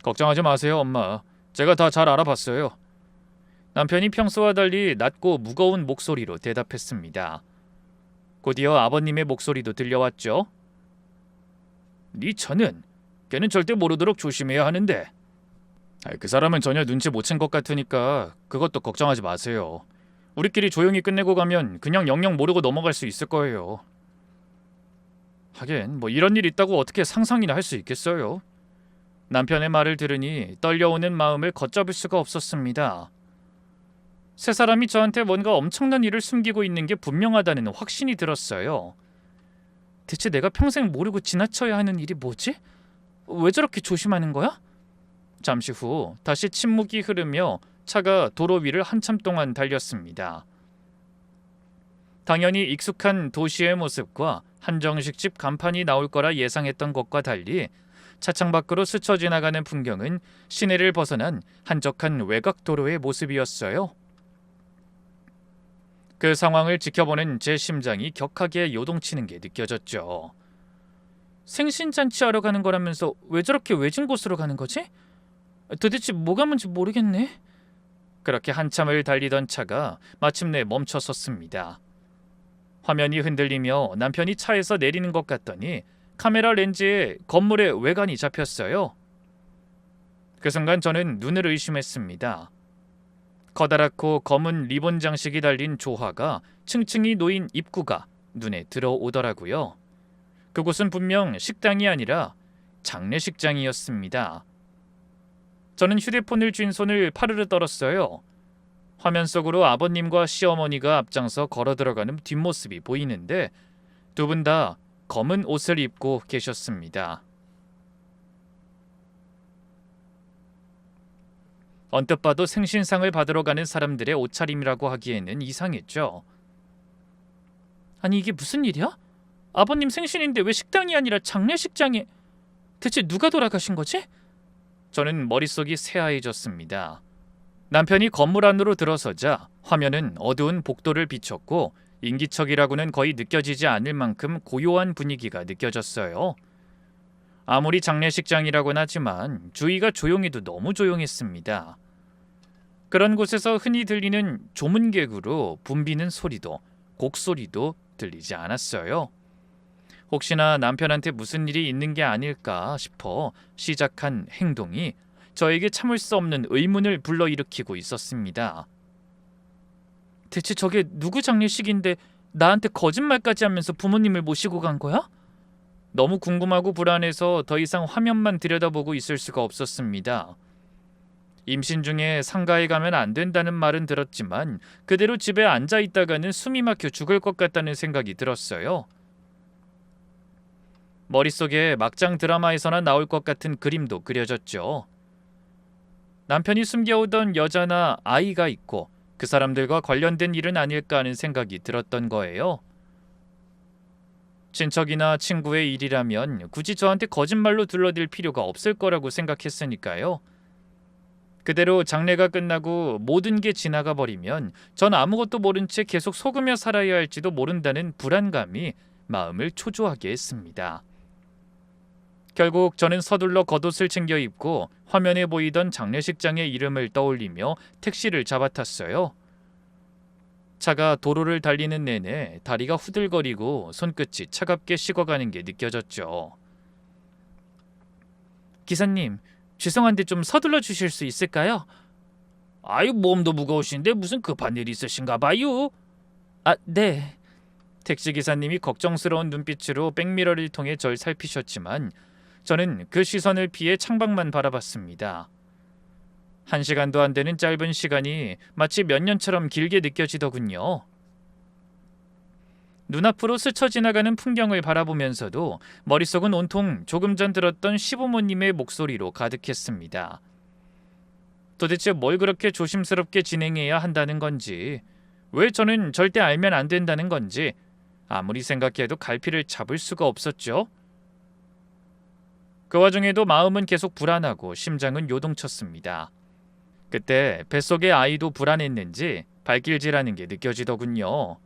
걱정하지 마세요, 엄마. 제가 다 잘 알아봤어요. 남편이 평소와 달리 낮고 무거운 목소리로 대답했습니다. 곧이어 아버님의 목소리도 들려왔죠. 네 처는 걔는 절대 모르도록 조심해야 하는데. 그 사람은 전혀 눈치 못 챈 것 같으니까 그것도 걱정하지 마세요. 우리끼리 조용히 끝내고 가면 그냥 영영 모르고 넘어갈 수 있을 거예요. 하긴 뭐 이런 일 있다고 어떻게 상상이나 할 수 있겠어요. 남편의 말을 들으니 떨려오는 마음을 걷잡을 수가 없었습니다. 세 사람이 저한테 뭔가 엄청난 일을 숨기고 있는 게 분명하다는 확신이 들었어요. 대체 내가 평생 모르고 지나쳐야 하는 일이 뭐지? 왜 저렇게 조심하는 거야? 잠시 후 다시 침묵이 흐르며 차가 도로 위를 한참 동안 달렸습니다. 당연히 익숙한 도시의 모습과 한정식집 간판이 나올 거라 예상했던 것과 달리 차창 밖으로 스쳐 지나가는 풍경은 시내를 벗어난 한적한 외곽 도로의 모습이었어요. 그 상황을 지켜보는 제 심장이 격하게 요동치는 게 느껴졌죠. 생신잔치하러 가는 거라면서 왜 저렇게 외진 곳으로 가는 거지? 도대체 뭐가 뭔지 모르겠네. 그렇게 한참을 달리던 차가 마침내 멈춰섰습니다. 화면이 흔들리며 남편이 차에서 내리는 것 같더니 카메라 렌즈에 건물의 외관이 잡혔어요. 그 순간 저는 눈을 의심했습니다. 커다랗고 검은 리본 장식이 달린 조화가 층층이 놓인 입구가 눈에 들어오더라고요. 그곳은 분명 식당이 아니라 장례식장이었습니다. 저는 휴대폰을 쥔 손을 파르르 떨었어요. 화면 속으로 아버님과 시어머니가 앞장서 걸어 들어가는 뒷모습이 보이는데 두 분 다 검은 옷을 입고 계셨습니다. 언뜻 봐도 생신상을 받으러 가는 사람들의 옷차림이라고 하기에는 이상했죠. 아니 이게 무슨 일이야? 아버님 생신인데 왜 식당이 아니라 장례식장에... 대체 누가 돌아가신 거지? 저는 머릿속이 새하얘졌습니다. 남편이 건물 안으로 들어서자 화면은 어두운 복도를 비췄고 인기척이라고는 거의 느껴지지 않을 만큼 고요한 분위기가 느껴졌어요. 아무리 장례식장이라고는 하지만 주위가 조용해도 너무 조용했습니다. 그런 곳에서 흔히 들리는 조문객으로 붐비는 소리도 곡소리도 들리지 않았어요. 혹시나 남편한테 무슨 일이 있는 게 아닐까 싶어 시작한 행동이 저에게 참을 수 없는 의문을 불러일으키고 있었습니다. 대체 저게 누구 장례식인데 나한테 거짓말까지 하면서 부모님을 모시고 간 거야? 너무 궁금하고 불안해서 더 이상 화면만 들여다보고 있을 수가 없었습니다. 임신 중에 상가에 가면 안 된다는 말은 들었지만 그대로 집에 앉아 있다가는 숨이 막혀 죽을 것 같다는 생각이 들었어요. 머릿속에 막장 드라마에서나 나올 것 같은 그림도 그려졌죠. 남편이 숨겨오던 여자나 아이가 있고 그 사람들과 관련된 일은 아닐까 하는 생각이 들었던 거예요. 친척이나 친구의 일이라면 굳이 저한테 거짓말로 둘러댈 필요가 없을 거라고 생각했으니까요. 그대로 장례가 끝나고 모든 게 지나가 버리면 전 아무것도 모른 채 계속 속으며 살아야 할지도 모른다는 불안감이 마음을 초조하게 했습니다. 결국 저는 서둘러 겉옷을 챙겨 입고 화면에 보이던 장례식장의 이름을 떠올리며 택시를 잡아탔어요. 차가 도로를 달리는 내내 다리가 후들거리고 손끝이 차갑게 식어가는 게 느껴졌죠. 기사님, 죄송한데 좀 서둘러 주실 수 있을까요? 아유, 몸도 무거우신데 무슨 급한 일 있으신가 봐요. 아, 네. 택시기사님이 걱정스러운 눈빛으로 백미러를 통해 절 살피셨지만 저는 그 시선을 피해 창밖만 바라봤습니다. 1시간도 안 되는 짧은 시간이 마치 몇 년처럼 길게 느껴지더군요. 눈앞으로 스쳐 지나가는 풍경을 바라보면서도 머릿속은 온통 조금 전 들었던 시부모님의 목소리로 가득했습니다. 도대체 뭘 그렇게 조심스럽게 진행해야 한다는 건지, 왜 저는 절대 알면 안 된다는 건지 아무리 생각해도 갈피를 잡을 수가 없었죠. 그 와중에도 마음은 계속 불안하고 심장은 요동쳤습니다. 그때 뱃속의 아이도 불안했는지 발길질하는 게 느껴지더군요.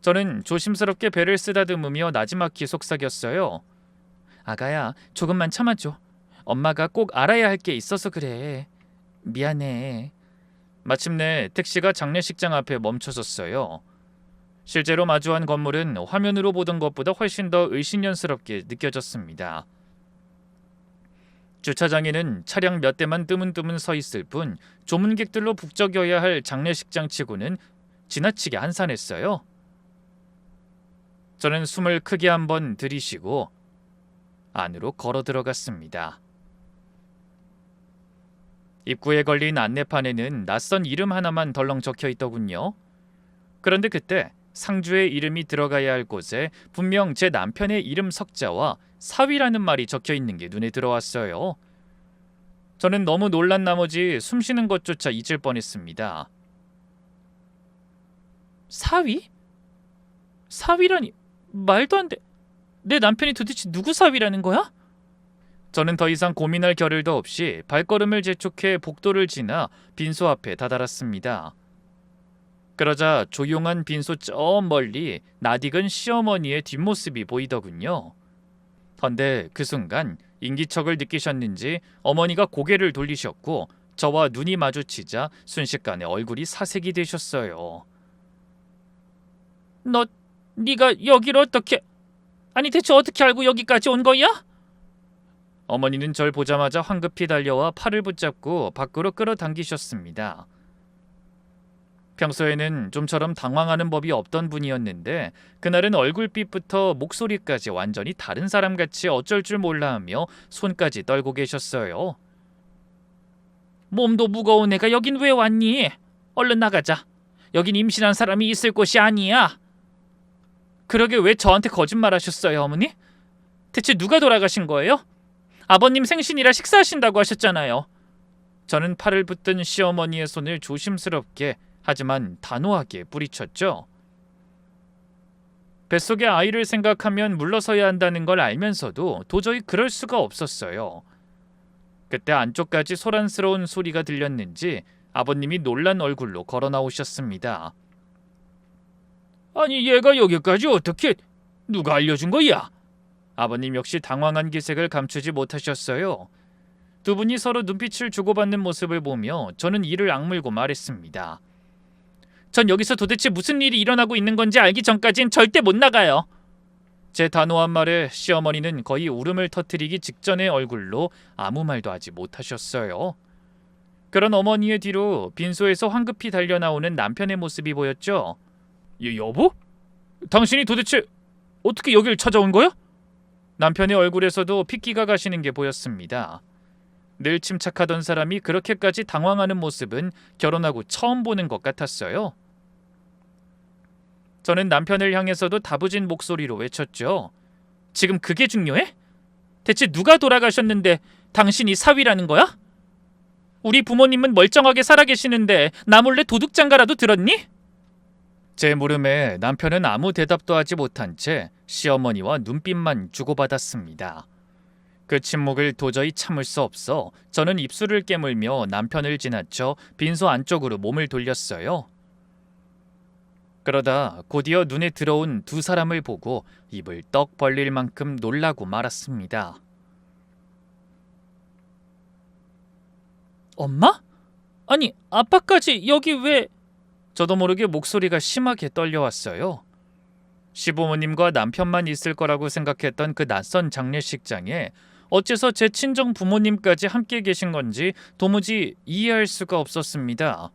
저는 조심스럽게 배를 쓰다듬으며 나지막히 속삭였어요. 아가야, 조금만 참아줘. 엄마가 꼭 알아야 할 게 있어서 그래. 미안해. 마침내 택시가 장례식장 앞에 멈춰섰어요. 실제로 마주한 건물은 화면으로 보던 것보다 훨씬 더 의신연스럽게 느껴졌습니다. 주차장에는 차량 몇 대만 뜨문뜨문 서 있을 뿐 조문객들로 북적여야 할 장례식장 치고는 지나치게 한산했어요. 저는 숨을 크게 한번 들이쉬고 안으로 걸어 들어갔습니다. 입구에 걸린 안내판에는 낯선 이름 하나만 덜렁 적혀 있더군요. 그런데 그때 상주의 이름이 들어가야 할 곳에 분명 제 남편의 이름 석자와 사위라는 말이 적혀 있는 게 눈에 들어왔어요. 저는 너무 놀란 나머지 숨쉬는 것조차 잊을 뻔했습니다. 사위? 사위라니, 말도 안 돼. 내 남편이 도대체 누구 사위라는 거야? 저는 더 이상 고민할 겨를도 없이 발걸음을 재촉해 복도를 지나 빈소 앞에 다다랐습니다. 그러자 조용한 빈소 저 멀리 낯익은 시어머니의 뒷모습이 보이더군요. 헌데 그 순간 인기척을 느끼셨는지 어머니가 고개를 돌리셨고 저와 눈이 마주치자 순식간에 얼굴이 사색이 되셨어요. 네가 여기를 어떻게... 아니 대체 어떻게 알고 여기까지 온 거야? 어머니는 절 보자마자 황급히 달려와 팔을 붙잡고 밖으로 끌어당기셨습니다. 평소에는 좀처럼 당황하는 법이 없던 분이었는데 그날은 얼굴빛부터 목소리까지 완전히 다른 사람같이 어쩔 줄 몰라하며 손까지 떨고 계셨어요. 몸도 무거운 애가 여긴 왜 왔니? 얼른 나가자. 여긴 임신한 사람이 있을 곳이 아니야. 그러게 왜 저한테 거짓말하셨어요, 어머니? 대체 누가 돌아가신 거예요? 아버님 생신이라 식사하신다고 하셨잖아요. 저는 팔을 붙든 시어머니의 손을 조심스럽게 하지만 단호하게 뿌리쳤죠. 뱃속의 아이를 생각하면 물러서야 한다는 걸 알면서도 도저히 그럴 수가 없었어요. 그때 안쪽까지 소란스러운 소리가 들렸는지 아버님이 놀란 얼굴로 걸어 나오셨습니다. 아니 얘가 여기까지 어떻게... 누가 알려준 거야? 아버님 역시 당황한 기색을 감추지 못하셨어요. 두 분이 서로 눈빛을 주고받는 모습을 보며 저는 이를 악물고 말했습니다. 전 여기서 도대체 무슨 일이 일어나고 있는 건지 알기 전까진 절대 못 나가요. 제 단호한 말에 시어머니는 거의 울음을 터뜨리기 직전의 얼굴로 아무 말도 하지 못하셨어요. 그런 어머니의 뒤로 빈소에서 황급히 달려나오는 남편의 모습이 보였죠. 여보? 당신이 도대체 어떻게 여길 찾아온 거야? 남편의 얼굴에서도 핏기가 가시는 게 보였습니다. 늘 침착하던 사람이 그렇게까지 당황하는 모습은 결혼하고 처음 보는 것 같았어요. 저는 남편을 향해서도 다부진 목소리로 외쳤죠. 지금 그게 중요해? 대체 누가 돌아가셨는데 당신이 사위라는 거야? 우리 부모님은 멀쩡하게 살아계시는데 나 몰래 도둑장가라도 들었니? 제 물음에 남편은 아무 대답도 하지 못한 채 시어머니와 눈빛만 주고받았습니다. 그 침묵을 도저히 참을 수 없어 저는 입술을 깨물며 남편을 지나쳐 빈소 안쪽으로 몸을 돌렸어요. 그러다 곧이어 눈에 들어온 두 사람을 보고 입을 떡 벌릴 만큼 놀라고 말았습니다. 엄마? 아니 아빠까지 여기 왜... 저도 모르게 목소리가 심하게 떨려왔어요. 시부모님과 남편만 있을 거라고 생각했던 그 낯선 장례식장에 어째서 제 친정 부모님까지 함께 계신 건지 도무지 이해할 수가 없었습니다.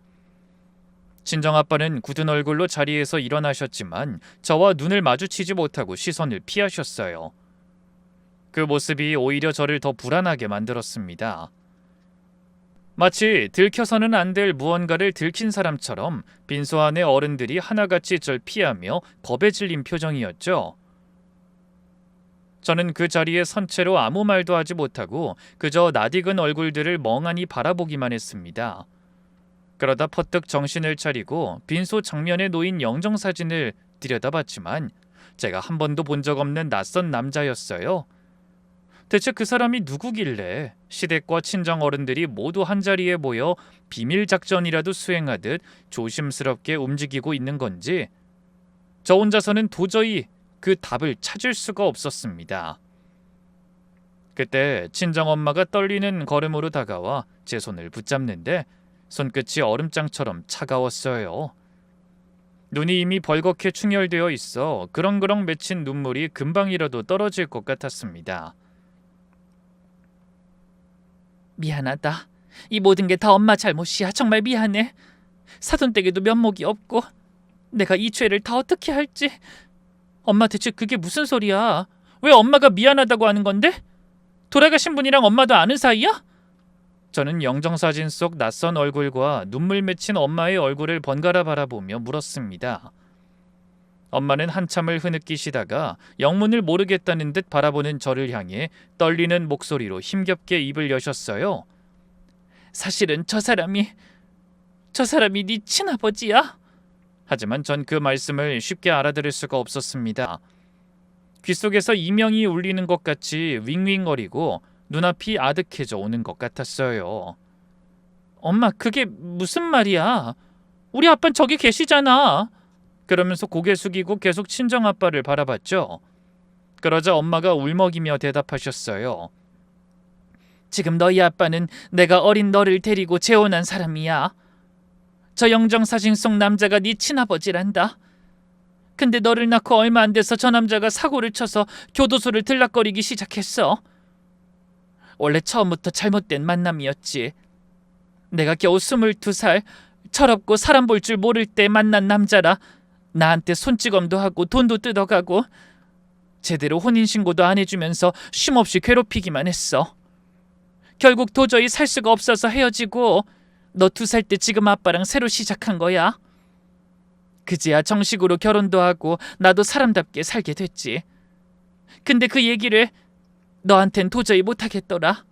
친정아빠는 굳은 얼굴로 자리에서 일어나셨지만 저와 눈을 마주치지 못하고 시선을 피하셨어요. 그 모습이 오히려 저를 더 불안하게 만들었습니다. 마치 들켜서는 안 될 무언가를 들킨 사람처럼 빈소 안의 어른들이 하나같이 절 피하며 겁에 질린 표정이었죠. 저는 그 자리에 선 채로 아무 말도 하지 못하고 그저 낯익은 얼굴들을 멍하니 바라보기만 했습니다. 그러다 퍼뜩 정신을 차리고 빈소 정면에 놓인 영정사진을 들여다봤지만 제가 한 번도 본 적 없는 낯선 남자였어요. 대체 그 사람이 누구길래 시댁과 친정 어른들이 모두 한자리에 모여 비밀작전이라도 수행하듯 조심스럽게 움직이고 있는 건지 저 혼자서는 도저히 그 답을 찾을 수가 없었습니다. 그때 친정엄마가 떨리는 걸음으로 다가와 제 손을 붙잡는데 손끝이 얼음장처럼 차가웠어요. 눈이 이미 벌겋게 충혈되어 있어 그렁그렁 맺힌 눈물이 금방이라도 떨어질 것 같았습니다. 미안하다. 이 모든 게 다 엄마 잘못이야. 정말 미안해. 사돈댁에도 면목이 없고 내가 이 죄를 다 어떻게 할지. 엄마 대체 그게 무슨 소리야? 왜 엄마가 미안하다고 하는 건데? 돌아가신 분이랑 엄마도 아는 사이야? 저는 영정사진 속 낯선 얼굴과 눈물 맺힌 엄마의 얼굴을 번갈아 바라보며 물었습니다. 엄마는 한참을 흐느끼시다가 영문을 모르겠다는 듯 바라보는 저를 향해 떨리는 목소리로 힘겹게 입을 여셨어요. 사실은 저 사람이 네 친아버지야. 하지만 전 그 말씀을 쉽게 알아들을 수가 없었습니다. 귓속에서 이명이 울리는 것 같이 윙윙거리고 눈앞이 아득해져 오는 것 같았어요. 엄마, 그게 무슨 말이야? 우리 아빠는 저기 계시잖아. 그러면서 고개 숙이고 계속 친정아빠를 바라봤죠. 그러자 엄마가 울먹이며 대답하셨어요. 지금 너희 아빠는 내가 어린 너를 데리고 재혼한 사람이야. 저 영정사진 속 남자가 네 친아버지란다. 근데 너를 낳고 얼마 안 돼서 저 남자가 사고를 쳐서 교도소를 들락거리기 시작했어. 원래 처음부터 잘못된 만남이었지. 내가 겨우 22살, 철없고 사람 볼 줄 모를 때 만난 남자라 나한테 손찌검도 하고 돈도 뜯어가고 제대로 혼인신고도 안 해주면서 쉼없이 괴롭히기만 했어. 결국 도저히 살 수가 없어서 헤어지고 너 2살 때 지금 아빠랑 새로 시작한 거야. 그제야 정식으로 결혼도 하고 나도 사람답게 살게 됐지. 근데 그 얘기를 너한텐 도저히 못하겠더라.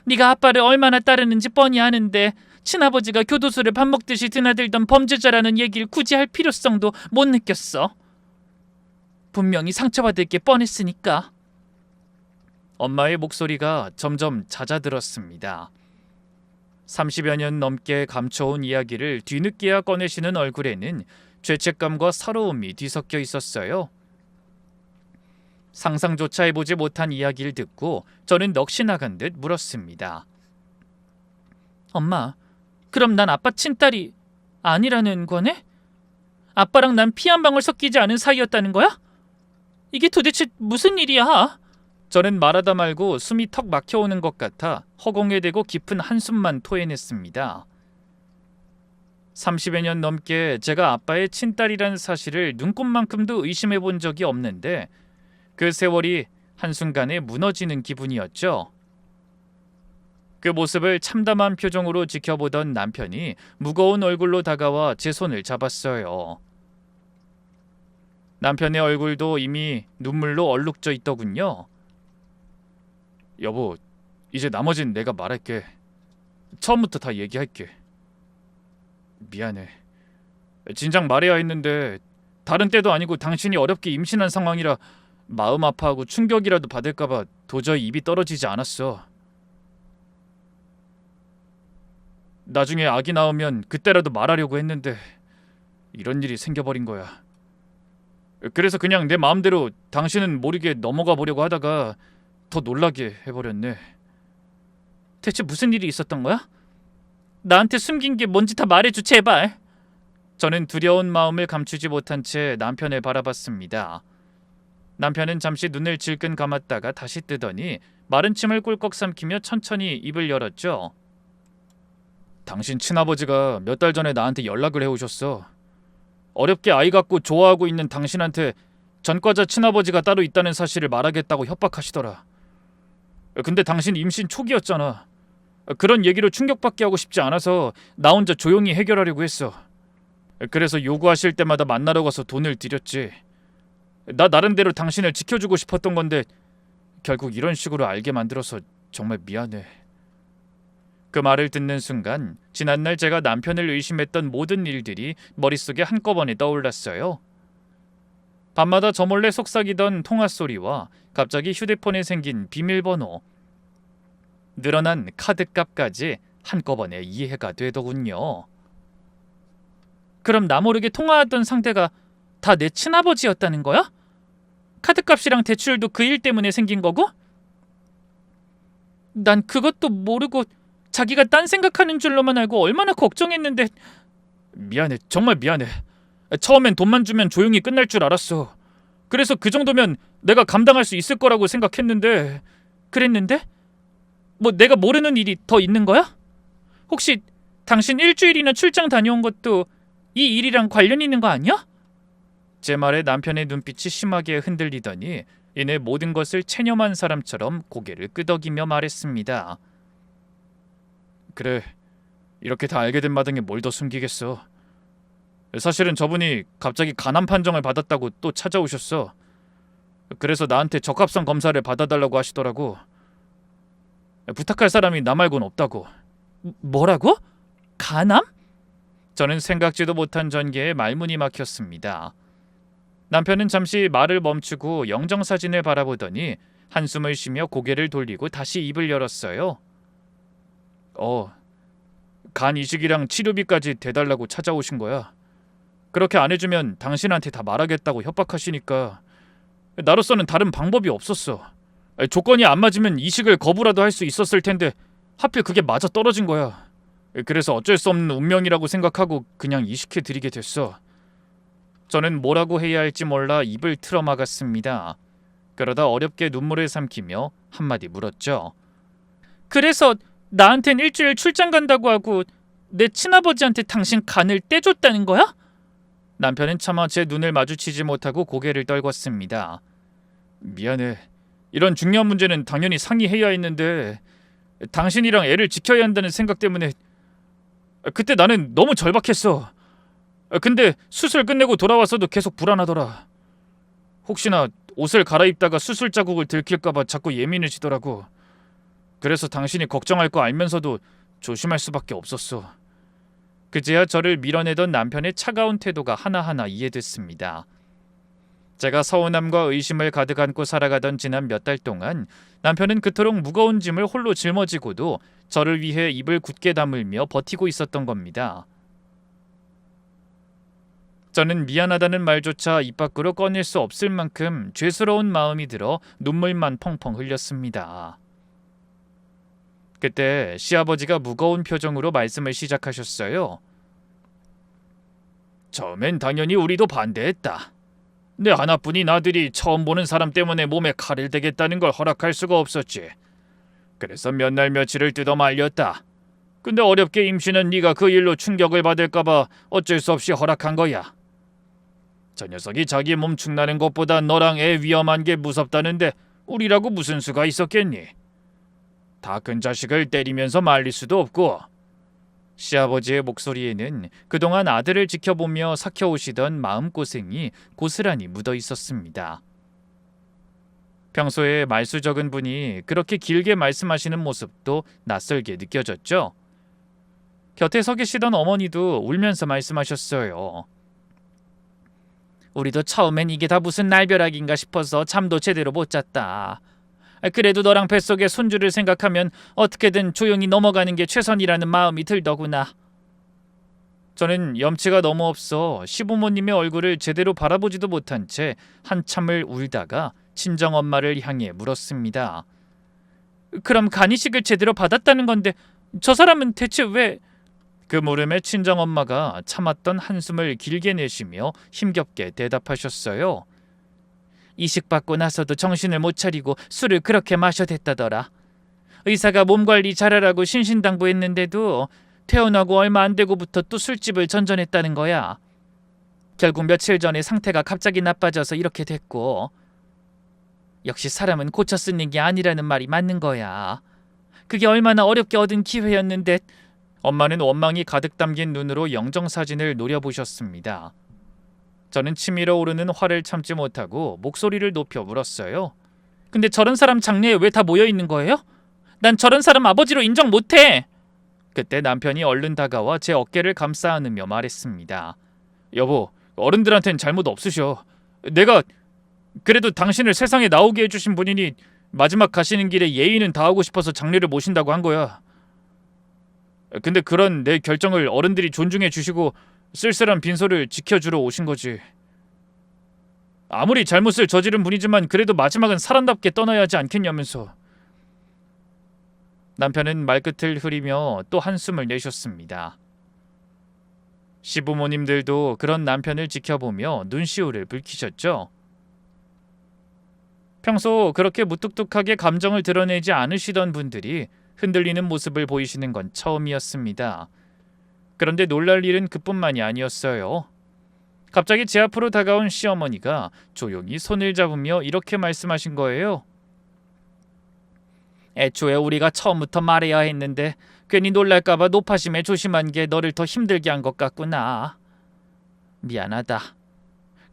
네가 아빠를 얼마나 따르는지 뻔히 아는데 친아버지가 교도소를 밥 먹듯이 드나들던 범죄자라는 얘기를 굳이 할 필요성도 못 느꼈어. 분명히 상처받을 게 뻔했으니까. 엄마의 목소리가 점점 잦아들었습니다. 30여 년 넘게 감춰온 이야기를 뒤늦게야 꺼내시는 얼굴에는 죄책감과 서러움이 뒤섞여 있었어요. 상상조차 해보지 못한 이야기를 듣고 저는 넋이 나간 듯 물었습니다. 엄마, 그럼 난 아빠 친딸이 아니라는 거네? 아빠랑 난 피 한 방울 섞이지 않은 사이였다는 거야? 이게 도대체 무슨 일이야? 저는 말하다 말고 숨이 턱 막혀오는 것 같아 허공에 대고 깊은 한숨만 토해냈습니다. 30여 년 넘게 제가 아빠의 친딸이라는 사실을 눈꼽만큼도 의심해 본 적이 없는데 그 세월이 한순간에 무너지는 기분이었죠. 그 모습을 참담한 표정으로 지켜보던 남편이 무거운 얼굴로 다가와 제 손을 잡았어요. 남편의 얼굴도 이미 눈물로 얼룩져 있더군요. 여보, 이제 나머진 내가 말할게. 처음부터 다 얘기할게. 미안해. 진작 말해야 했는데 다른 때도 아니고 당신이 어렵게 임신한 상황이라 마음 아파하고 충격이라도 받을까봐 도저히 입이 떨어지지 않았어. 나중에 아기 낳으면 그때라도 말하려고 했는데 이런 일이 생겨버린 거야. 그래서 그냥 내 마음대로 당신은 모르게 넘어가 보려고 하다가 더 놀라게 해버렸네. 대체 무슨 일이 있었던 거야? 나한테 숨긴 게 뭔지 다 말해줘, 제발. 저는 두려운 마음을 감추지 못한 채 남편을 바라봤습니다. 남편은 잠시 눈을 질끈 감았다가 다시 뜨더니 마른 침을 꿀꺽 삼키며 천천히 입을 열었죠. 당신 친아버지가 몇 달 전에 나한테 연락을 해오셨어. 어렵게 아이 갖고 좋아하고 있는 당신한테 전과자 친아버지가 따로 있다는 사실을 말하겠다고 협박하시더라. 근데 당신 임신 초기였잖아. 그런 얘기로 충격받게 하고 싶지 않아서 나 혼자 조용히 해결하려고 했어. 그래서 요구하실 때마다 만나러 가서 돈을 드렸지. 나 나름대로 당신을 지켜주고 싶었던 건데 결국 이런 식으로 알게 만들어서 정말 미안해. 그 말을 듣는 순간 지난날 제가 남편을 의심했던 모든 일들이 머릿속에 한꺼번에 떠올랐어요. 밤마다 저 몰래 속삭이던 통화소리와 갑자기 휴대폰에 생긴 비밀번호, 늘어난 카드값까지 한꺼번에 이해가 되더군요. 그럼 나 모르게 통화하던 상대가 다 내 친아버지였다는 거야? 카드값이랑 대출도 그 일 때문에 생긴 거고? 난 그것도 모르고 자기가 딴 생각하는 줄로만 알고 얼마나 걱정했는데. 미안해, 정말 미안해. 처음엔 돈만 주면 조용히 끝날 줄 알았어. 그래서 그 정도면 내가 감당할 수 있을 거라고 생각했는데. 그랬는데? 뭐 내가 모르는 일이 더 있는 거야? 혹시 당신 일주일이나 출장 다녀온 것도 이 일이랑 관련 있는 거 아니야? 제 말에 남편의 눈빛이 심하게 흔들리더니 이내 모든 것을 체념한 사람처럼 고개를 끄덕이며 말했습니다. 그래, 이렇게 다 알게 된 마당에 뭘 더 숨기겠어. 사실은 저분이 갑자기 간암 판정을 받았다고 또 찾아오셨어. 그래서 나한테 적합성 검사를 받아달라고 하시더라고. 부탁할 사람이 나 말곤 없다고. 뭐라고? 간암? 저는 생각지도 못한 전개에 말문이 막혔습니다. 남편은 잠시 말을 멈추고 영정사진을 바라보더니 한숨을 쉬며 고개를 돌리고 다시 입을 열었어요. 간 이식이랑 치료비까지 대달라고 찾아오신 거야. 그렇게 안 해주면 당신한테 다 말하겠다고 협박하시니까 나로서는 다른 방법이 없었어. 조건이 안 맞으면 이식을 거부라도 할 수 있었을 텐데 하필 그게 맞아 떨어진 거야. 그래서 어쩔 수 없는 운명이라고 생각하고 그냥 이식해드리게 됐어. 저는 뭐라고 해야 할지 몰라 입을 틀어막았습니다. 그러다 어렵게 눈물을 삼키며 한마디 물었죠. 그래서 나한텐 일주일 출장 간다고 하고 내 친아버지한테 당신 간을 떼줬다는 거야? 남편은 차마 제 눈을 마주치지 못하고 고개를 떨궜습니다. 미안해. 이런 중요한 문제는 당연히 상의해야 했는데 당신이랑 애를 지켜야 한다는 생각 때문에 그때 나는 너무 절박했어. 근데 수술 끝내고 돌아와서도 계속 불안하더라. 혹시나 옷을 갈아입다가 수술 자국을 들킬까봐 자꾸 예민해지더라고. 그래서 당신이 걱정할 거 알면서도 조심할 수밖에 없었어. 그제야 저를 밀어내던 남편의 차가운 태도가 하나하나 이해됐습니다. 제가 서운함과 의심을 가득 안고 살아가던 지난 몇 달 동안 남편은 그토록 무거운 짐을 홀로 짊어지고도 저를 위해 입을 굳게 다물며 버티고 있었던 겁니다. 저는 미안하다는 말조차 입 밖으로 꺼낼 수 없을 만큼 죄스러운 마음이 들어 눈물만 펑펑 흘렸습니다. 그때 시아버지가 무거운 표정으로 말씀을 시작하셨어요. 처음엔 당연히 우리도 반대했다. 내 하나뿐인 아들이 처음 보는 사람 때문에 몸에 칼을 대겠다는 걸 허락할 수가 없었지. 그래서 몇 날 며칠을 뜯어 말렸다. 근데 어렵게 임신은 네가 그 일로 충격을 받을까봐 어쩔 수 없이 허락한 거야. 저 녀석이 자기 몸 축나는 것보다 너랑 애 위험한 게 무섭다는데 우리라고 무슨 수가 있었겠니? 다 큰 자식을 때리면서 말릴 수도 없고. 시아버지의 목소리에는 그동안 아들을 지켜보며 삭혀오시던 마음고생이 고스란히 묻어 있었습니다. 평소에 말수 적은 분이 그렇게 길게 말씀하시는 모습도 낯설게 느껴졌죠. 곁에 서 계시던 어머니도 울면서 말씀하셨어요. 우리도 처음엔 이게 다 무슨 날벼락인가 싶어서 잠도 제대로 못 잤다. 그래도 너랑 뱃속에 손주를 생각하면 어떻게든 조용히 넘어가는 게 최선이라는 마음이 들더구나. 저는 염치가 너무 없어 시부모님의 얼굴을 제대로 바라보지도 못한 채 한참을 울다가 친정엄마를 향해 물었습니다. 그럼 간이식을 제대로 받았다는 건데 저 사람은 대체 왜... 그 물음에 친정엄마가 참았던 한숨을 길게 내쉬며 힘겹게 대답하셨어요. 이식받고 나서도 정신을 못 차리고 술을 그렇게 마셔댔다더라. 의사가 몸 관리 잘하라고 신신당부했는데도 퇴원하고 얼마 안 되고부터 또 술집을 전전했다는 거야. 결국 며칠 전에 상태가 갑자기 나빠져서 이렇게 됐고, 역시 사람은 고쳐 쓰는 게 아니라는 말이 맞는 거야. 그게 얼마나 어렵게 얻은 기회였는데. 엄마는 원망이 가득 담긴 눈으로 영정사진을 노려보셨습니다. 저는 치밀어 오르는 화를 참지 못하고 목소리를 높여 물었어요. 근데 저런 사람 장례에 왜 다 모여있는 거예요? 난 저런 사람 아버지로 인정 못해. 그때 남편이 얼른 다가와 제 어깨를 감싸 안으며 말했습니다. 여보, 어른들한텐 잘못 없으셔. 내가 그래도 당신을 세상에 나오게 해주신 분이니 마지막 가시는 길에 예의는 다하고 싶어서 장례를 모신다고 한 거야. 근데 그런 내 결정을 어른들이 존중해 주시고 쓸쓸한 빈소를 지켜주러 오신 거지. 아무리 잘못을 저지른 분이지만 그래도 마지막은 사람답게 떠나야 하지 않겠냐면서. 남편은 말끝을 흐리며 또 한숨을 내셨습니다. 시부모님들도 그런 남편을 지켜보며 눈시울을 붉히셨죠. 평소 그렇게 무뚝뚝하게 감정을 드러내지 않으시던 분들이 흔들리는 모습을 보이시는 건 처음이었습니다. 그런데 놀랄 일은 그뿐만이 아니었어요. 갑자기 제 앞으로 다가온 시어머니가 조용히 손을 잡으며 이렇게 말씀하신 거예요. 애초에 우리가 처음부터 말해야 했는데 괜히 놀랄까봐 노파심에 조심한 게 너를 더 힘들게 한 것 같구나. 미안하다.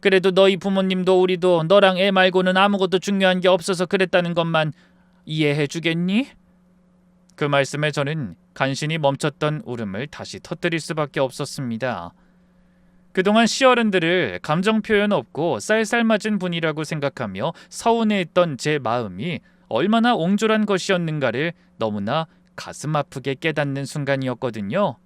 그래도 너희 부모님도 우리도 너랑 애 말고는 아무것도 중요한 게 없어서 그랬다는 것만 이해해 주겠니? 그 말씀에 저는 간신히 멈췄던 울음을 다시 터뜨릴 수밖에 없었습니다. 그동안 시어른들을 감정 표현 없고 쌀쌀맞은 분이라고 생각하며 서운해했던 제 마음이 얼마나 옹졸한 것이었는가를 너무나 가슴 아프게 깨닫는 순간이었거든요.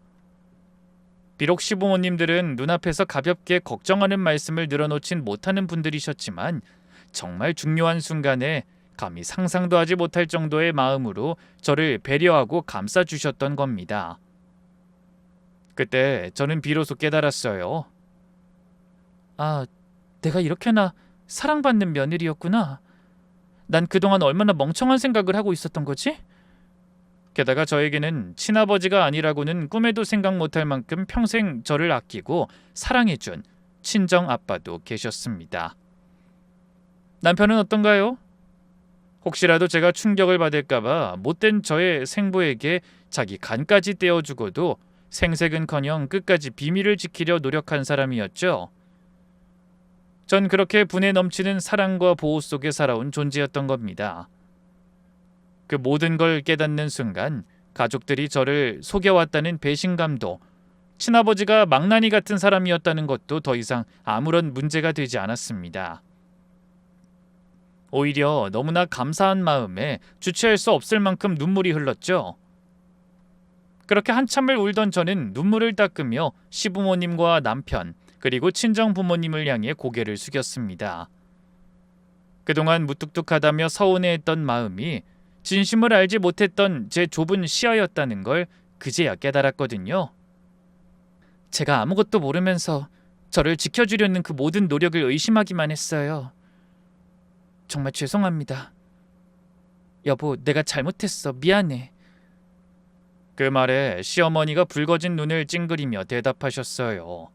비록 시부모님들은 눈앞에서 가볍게 걱정하는 말씀을 늘어놓진 못하는 분들이셨지만 정말 중요한 순간에 감히 상상도 하지 못할 정도의 마음으로 저를 배려하고 감싸주셨던 겁니다. 그때 저는 비로소 깨달았어요. 아, 내가 이렇게나 사랑받는 며느리였구나. 난 그동안 얼마나 멍청한 생각을 하고 있었던 거지? 게다가 저에게는 친아버지가 아니라고는 꿈에도 생각 못할 만큼 평생 저를 아끼고 사랑해준 친정아빠도 계셨습니다. 남편은 어떤가요? 혹시라도 제가 충격을 받을까봐 못된 저의 생부에게 자기 간까지 떼어주고도 생색은커녕 끝까지 비밀을 지키려 노력한 사람이었죠. 전 그렇게 분에 넘치는 사랑과 보호 속에 살아온 존재였던 겁니다. 그 모든 걸 깨닫는 순간 가족들이 저를 속여왔다는 배신감도, 친아버지가 망나니 같은 사람이었다는 것도 더 이상 아무런 문제가 되지 않았습니다. 오히려 너무나 감사한 마음에 주체할 수 없을 만큼 눈물이 흘렀죠. 그렇게 한참을 울던 저는 눈물을 닦으며 시부모님과 남편 그리고 친정부모님을 향해 고개를 숙였습니다. 그동안 무뚝뚝하다며 서운해했던 마음이 진심을 알지 못했던 제 좁은 시야였다는 걸 그제야 깨달았거든요. 제가 아무것도 모르면서 저를 지켜주려는 그 모든 노력을 의심하기만 했어요. 정말 죄송합니다. 여보, 내가 잘못했어. 미안해. 그 말에 시어머니가 붉어진 눈을 찡그리며 대답하셨어요.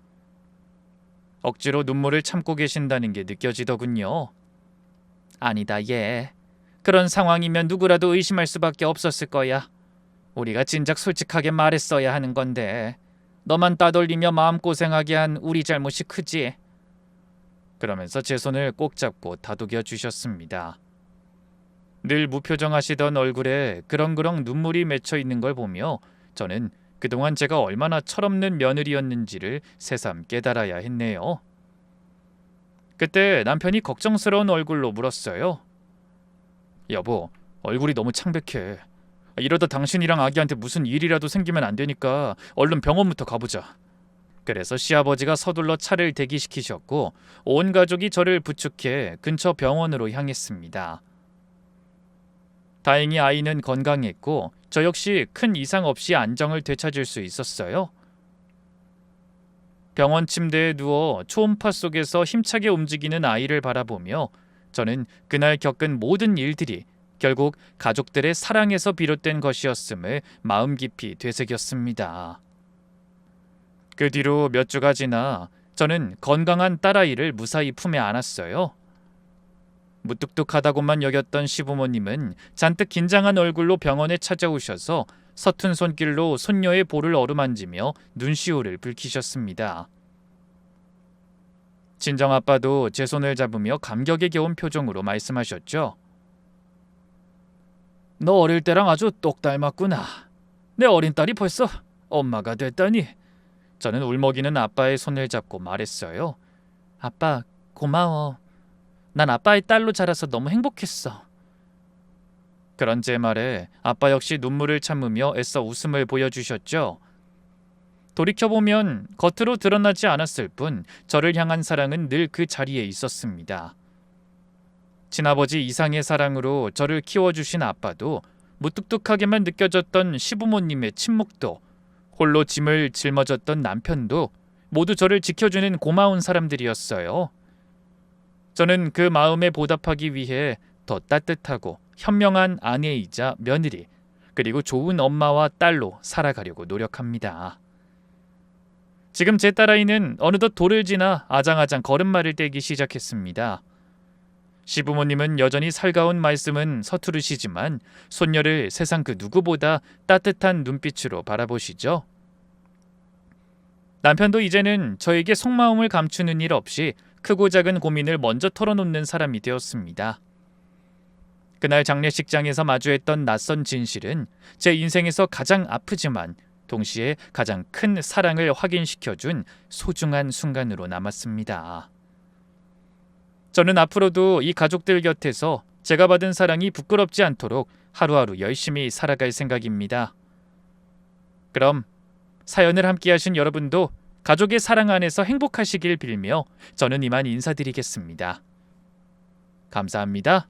억지로 눈물을 참고 계신다는 게 느껴지더군요. 아니다, 얘. 그런 상황이면 누구라도 의심할 수밖에 없었을 거야. 우리가 진작 솔직하게 말했어야 하는 건데 너만 따돌리며 마음고생하게 한 우리 잘못이 크지. 그러면서 제 손을 꼭 잡고 다독여 주셨습니다. 늘 무표정하시던 얼굴에 그렁그렁 눈물이 맺혀 있는 걸 보며 저는 그동안 제가 얼마나 철없는 며느리였는지를 새삼 깨달아야 했네요. 그때 남편이 걱정스러운 얼굴로 물었어요. 여보, 얼굴이 너무 창백해. 이러다 당신이랑 아기한테 무슨 일이라도 생기면 안 되니까 얼른 병원부터 가보자. 그래서 시아버지가 서둘러 차를 대기시키셨고 온 가족이 저를 부축해 근처 병원으로 향했습니다. 다행히 아이는 건강했고 저 역시 큰 이상 없이 안정을 되찾을 수 있었어요. 병원 침대에 누워 초음파 속에서 힘차게 움직이는 아이를 바라보며 저는 그날 겪은 모든 일들이 결국 가족들의 사랑에서 비롯된 것이었음을 마음 깊이 되새겼습니다. 그 뒤로 몇 주가 지나 저는 건강한 딸아이를 무사히 품에 안았어요. 무뚝뚝하다고만 여겼던 시부모님은 잔뜩 긴장한 얼굴로 병원에 찾아오셔서 서툰 손길로 손녀의 볼을 어루만지며 눈시울을 붉히셨습니다. 친정아빠도 제 손을 잡으며 감격에 겨운 표정으로 말씀하셨죠. 너 어릴 때랑 아주 똑 닮았구나. 내 어린 딸이 벌써 엄마가 됐다니. 저는 울먹이는 아빠의 손을 잡고 말했어요. 아빠, 고마워. 난 아빠의 딸로 자라서 너무 행복했어. 그런 제 말에 아빠 역시 눈물을 참으며 애써 웃음을 보여주셨죠. 돌이켜보면 겉으로 드러나지 않았을 뿐 저를 향한 사랑은 늘 그 자리에 있었습니다. 친아버지 이상의 사랑으로 저를 키워주신 아빠도, 무뚝뚝하게만 느껴졌던 시부모님의 침묵도, 홀로 짐을 짊어졌던 남편도 모두 저를 지켜주는 고마운 사람들이었어요. 저는 그 마음에 보답하기 위해 더 따뜻하고 현명한 아내이자 며느리, 그리고 좋은 엄마와 딸로 살아가려고 노력합니다. 지금 제 딸아이는 어느덧 돌을 지나 아장아장 걸음마를 떼기 시작했습니다. 시부모님은 여전히 살가운 말씀은 서투르시지만 손녀를 세상 그 누구보다 따뜻한 눈빛으로 바라보시죠. 남편도 이제는 저에게 속마음을 감추는 일 없이 크고 작은 고민을 먼저 털어놓는 사람이 되었습니다. 그날 장례식장에서 마주했던 낯선 진실은 제 인생에서 가장 아프지만 동시에 가장 큰 사랑을 확인시켜준 소중한 순간으로 남았습니다. 저는 앞으로도 이 가족들 곁에서 제가 받은 사랑이 부끄럽지 않도록 하루하루 열심히 살아갈 생각입니다. 그럼 사연을 함께하신 여러분도 가족의 사랑 안에서 행복하시길 빌며 저는 이만 인사드리겠습니다. 감사합니다.